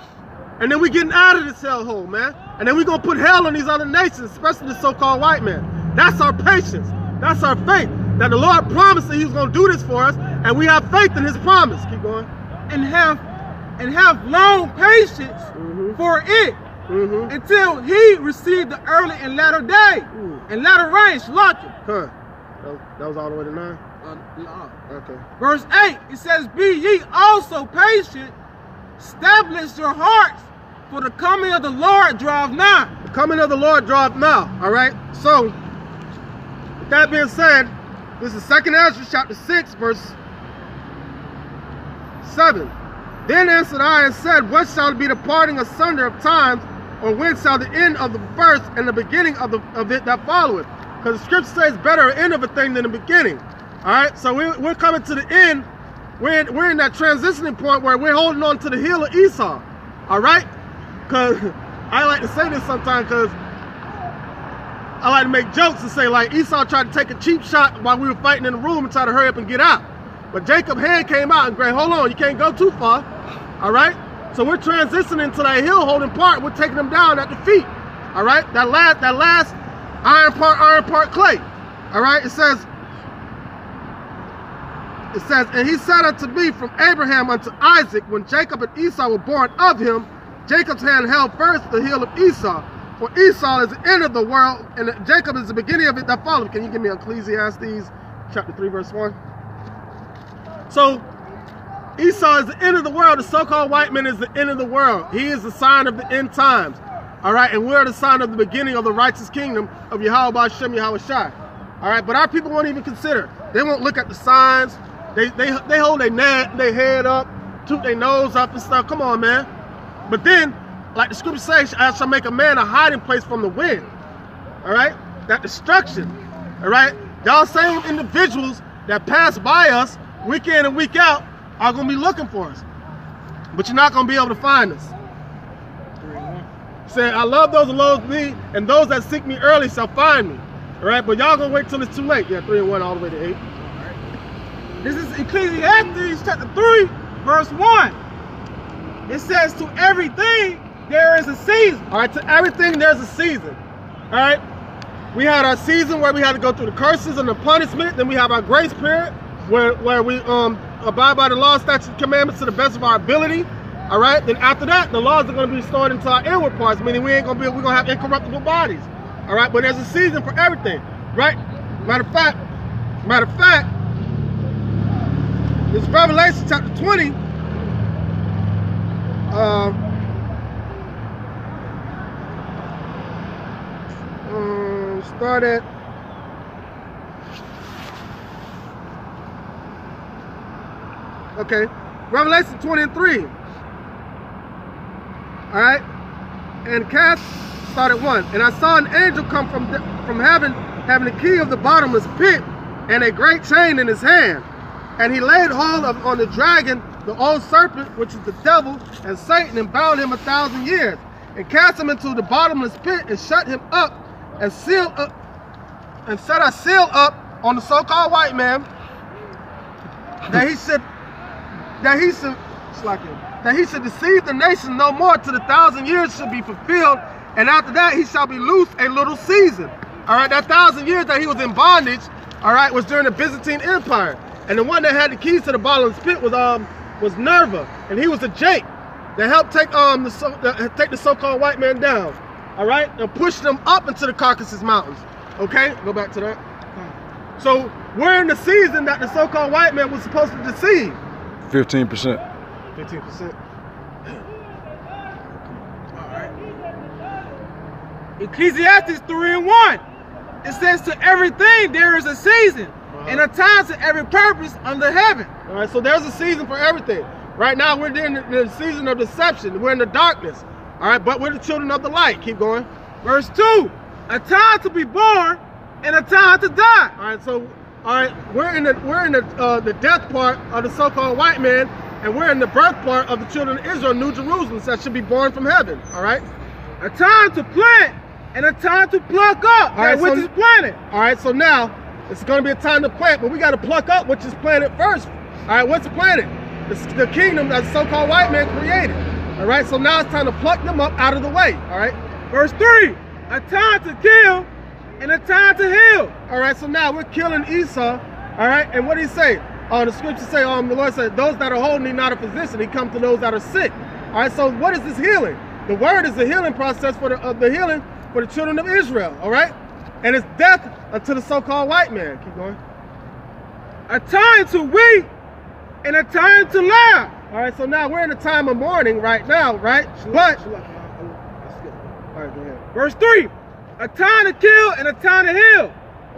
And then we getting out of this hellhole, man. And then we gonna put hell on these other nations, especially the so-called white man. That's our patience. That's our faith. That the Lord promised that he was gonna do this for us, and we have faith in his promise. Keep going. And have long patience for it until he received the early and latter day and latter rain. Huh. That was all the way to 9? Okay. Verse 8, it says, be ye also patient, establish your hearts, for the coming of the Lord draweth nigh. The coming of the Lord draweth nigh. All right. So, with that being said, this is 2nd Ezra chapter 6, verse 7. Then answered I and said, what shall be the parting asunder of times, or when shall the end of the first and the beginning of it that followeth? Because the scripture says better an end of a thing than the beginning. All right. So we're coming to the end. We're in that transitioning point where we're holding on to the heel of Esau. All right. Because I like to say this sometimes because I like to make jokes and say, like, Esau tried to take a cheap shot while we were fighting in the room and try to hurry up and get out. But Jacob's hand came out and grabbed, hold on, you can't go too far. All right? So we're transitioning to that heel holding part. We're taking them down at the feet. All right? That last iron part clay. All right? It says, and he said unto me from Abraham unto Isaac, when Jacob and Esau were born of him, Jacob's hand held first the heel of Esau. For Esau is the end of the world, and Jacob is the beginning of it that followed. Can you give me Ecclesiastes chapter 3, verse 1? So, Esau is the end of the world. The so-called white man is the end of the world. He is the sign of the end times. All right, and we're the sign of the beginning of the righteous kingdom of Yahweh Hashem Yahushua. All right, but our people won't even consider. They won't look at the signs. They hold their head up, toot their nose up and stuff. Come on, man. But then, like the scripture says, I shall make a man a hiding place from the wind. All right, that destruction. All right, y'all same individuals that pass by us week in and week out are going to be looking for us. But you're not going to be able to find us. Say, I love those who love me, and those that seek me early shall find me. All right, but y'all going to wait till it's too late. Yeah, 3 and 1 all the way to 8. This is Ecclesiastes chapter 3, verse 1. It says, to everything there is a season. All right, to everything there's a season. All right, we had our season where we had to go through the curses and the punishment. Then we have our grace period where we abide by the law, statutes, and commandments to the best of our ability. All right, then after that, the laws are going to be stored into our inward parts, meaning we're going to have incorruptible bodies. All right, but there's a season for everything, right? Matter of fact, this Revelation chapter 20. Start at Revelation 20:3. All right, and cast start at 1. And I saw an angel come from heaven, having the key of the bottomless pit and a great chain in his hand. And he laid hold on the dragon, the old serpent, which is the devil and Satan, and bound him 1,000 years, and cast him into the bottomless pit, and shut him up, and sealed up, and set a seal up on the so-called white man, that he should deceive the nation no more till the 1,000 years should be fulfilled, and after that he shall be loosed a little season. All right, that 1,000 years that he was in bondage, all right, was during the Byzantine Empire. And the one that had the keys to the bottomless pit was Nerva, and he was a Jake that helped take the so-called white man down, all right, and push them up into the Caucasus Mountains. Okay, go back to that. So we're in the season that the so-called white man was supposed to deceive. 15%. 15%. All right. Ecclesiastes 3:1. It says, to everything there is a season, and a time to every purpose under heaven. All right, so there's a season for everything. Right now, we're in the season of deception. We're in the darkness. All right, but we're the children of the light. Keep going. Verse 2, a time to be born and a time to die. All right, so we're in the death part of the so-called white man, and we're in the birth part of the children of Israel, New Jerusalem, that should be born from heaven. All right, a time to plant and a time to pluck up that which is planted. All right, so now it's going to be a time to plant, but we got to pluck up which is planted first. All right, what's planted? The kingdom that the so-called white man created. All right, so now it's time to pluck them up out of the way. All right, verse 3, a time to kill and a time to heal. All right, so now we're killing Esau. All right, and what did he say? The scriptures say, the Lord said, those that are whole need not a physician. He comes to those that are sick. All right, so what is this healing? The word is the healing process for the healing for the children of Israel. All right, and it's death unto the so-called white man. Keep going. A time to weep and a time to laugh. All right, so now we're in a time of mourning right now, right? But all right, go ahead. Verse 3, a time to kill and a time to heal,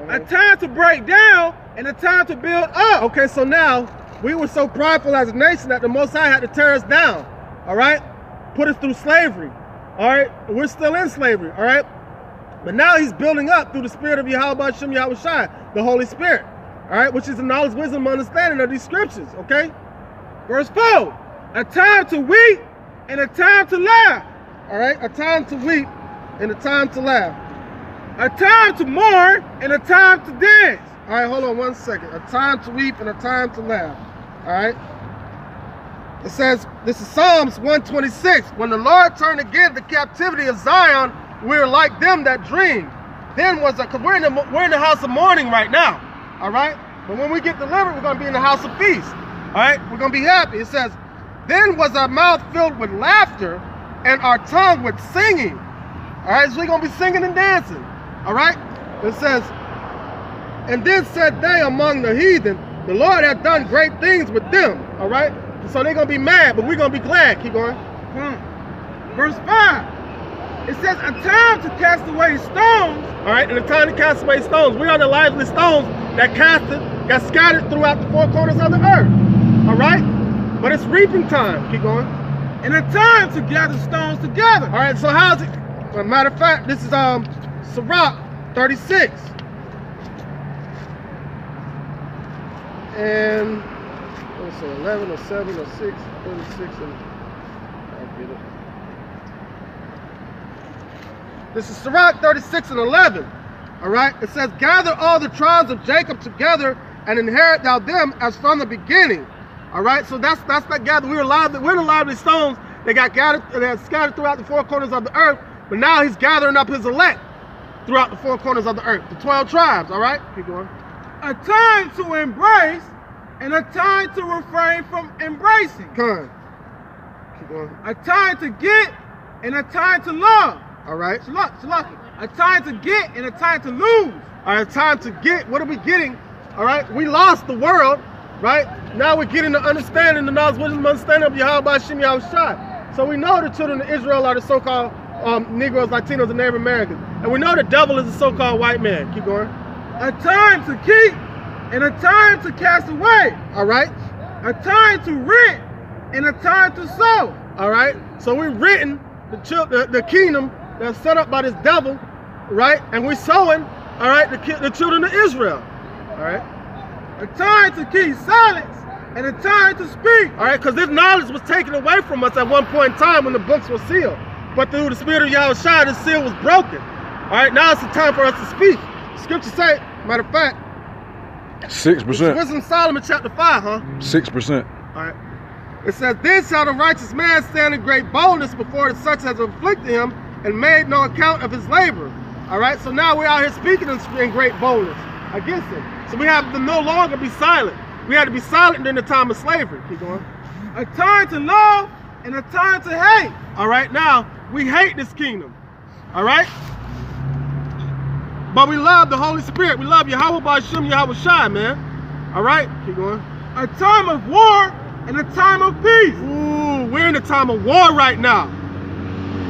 a time to break down and a time to build up. Okay, so now we were so prideful as a nation that the Most High had to tear us down, all right? Put us through slavery, all right? We're still in slavery, all right? But now he's building up through the spirit of Yahweh Shem Yahweh Shai, the Holy Spirit, all right? Which is the knowledge, wisdom, and understanding of these scriptures, okay? Verse 4, a time to weep and a time to laugh. All right, a time to weep and a time to laugh. A time to mourn and a time to dance. All right, hold on 1 second. A time to weep and a time to laugh. All right. It says, this is Psalms 126. When the Lord turned again the captivity of Zion, we're like them that dream. Then because we're in the house of mourning right now. All right. But when we get delivered, we're going to be in the house of peace. All right. We're going to be happy. It says, then was our mouth filled with laughter and our tongue with singing. All right. So we're going to be singing and dancing. All right. It says, and then said they among the heathen, the Lord hath done great things with them. All right. So they're going to be mad, but we're going to be glad. Keep going. Verse 5. It says, a time to cast away stones. All right. And a time to cast away stones. We are the lively stones that got scattered throughout the four corners of the earth. All right. But it's reaping time. Keep going. And a time to gather stones together. All right. So how's it? As a matter of fact, this is Sirach 36. And what's it, 11 or 7 or 6, 36, and I'll get it. This is Sirach 36 and 11. All right. It says, gather all the tribes of Jacob together and inherit thou them as from the beginning. All right, so that's that gathered. We're the lively stones that got gathered, that scattered throughout the four corners of the earth. But now he's gathering up his elect throughout the four corners of the earth, the 12 tribes. All right, keep going. A time to embrace and a time to refrain from embracing. Come on. Keep going. A time to get and a time to love. All right. Shalaki. A time to get and a time to lose. All right, time to get. What are we getting? All right, we lost the world, right? Now we're getting the understanding, the knowledge, wisdom, understanding of Yahweh Hashem Yahushua. So we know the children of Israel are the so-called Negroes, Latinos, and Native Americans. And we know the devil is the so-called white man. Keep going. A time to keep and a time to cast away. All right. A time to rent and a time to sow. All right. So we're renting the kingdom that's set up by this devil, right? And we're sowing, all right, the children of Israel. All right. A time to keep silence and a time to speak. All right, because this knowledge was taken away from us at one point in time when the books were sealed. But through the spirit of Yahushua, the seal was broken. All right, now it's the time for us to speak. Scripture say, matter of fact, 6%. Wisdom of Solomon chapter 5, huh? 6%. All right. It says, then shall the righteous man stand in great boldness before such as afflicted him and made no account of his labor. All right, so now we're out here speaking in great boldness against him. So we have to no longer be silent. We had to be silent during the time of slavery. Keep going. A time to love and a time to hate. All right, now we hate this kingdom. All right? But we love the Holy Spirit. We love Yahweh B'Hashem Yahushua, man. All right? Keep going. A time of war and a time of peace. Ooh, we're in a time of war right now.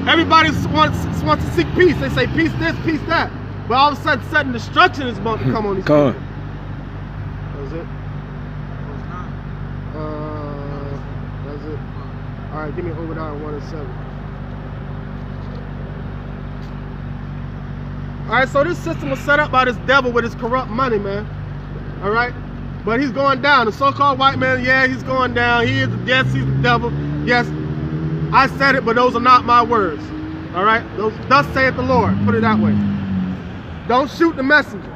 Everybody wants to seek peace. They say peace this, peace that. But all of a sudden destruction is about to come on these people. That's it. That's it. All right, give me Obadiah 1 and 7. All right, so this system was set up by this devil with his corrupt money, man. All right, but he's going down. The so-called white man, yeah, he's going down. He is, yes, he's the devil. Yes, I said it, but those are not my words. All right, thus saith the Lord. Put it that way. Don't shoot the messenger.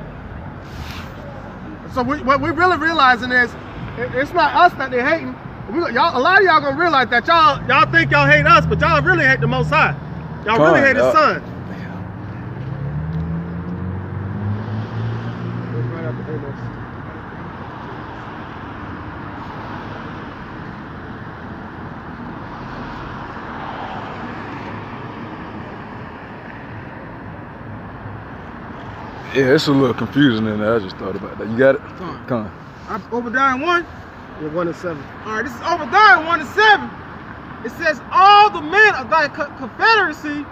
So what we're really realizing is, it's not us that they're hating. A lot of y'all gonna realize that y'all think y'all hate us, but y'all really hate the Most High. Y'all really hate His Son. Yeah, it's a little confusing in there. I just thought about that. You got it? Come on. Obadiah 1. Yeah, 1 and 7. All right, this is Obadiah 1 and 7. It says, all the men of thy confederacy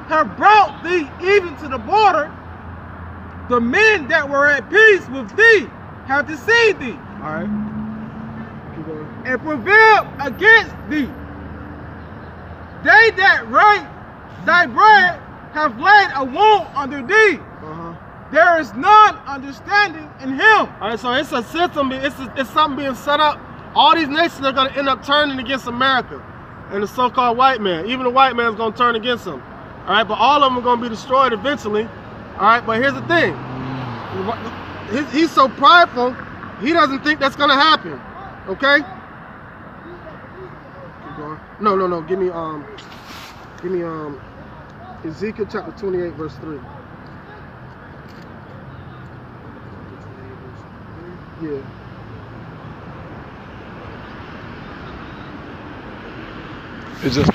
have brought thee even to the border. The men that were at peace with thee have deceived thee. All right. Keep going. And prevailed against thee. They that rape thy bread have laid a wound under thee. There is none understanding in him. All right, so it's a system, it's something being set up. All these nations are going to end up turning against America and the so-called white man. Even the white man is going to turn against them. All right, but all of them are going to be destroyed eventually. All right, but here's the thing. He's so prideful, he doesn't think that's going to happen. Okay? Keep going. No. Give me Ezekiel chapter 28, verse 3. Yeah. It's just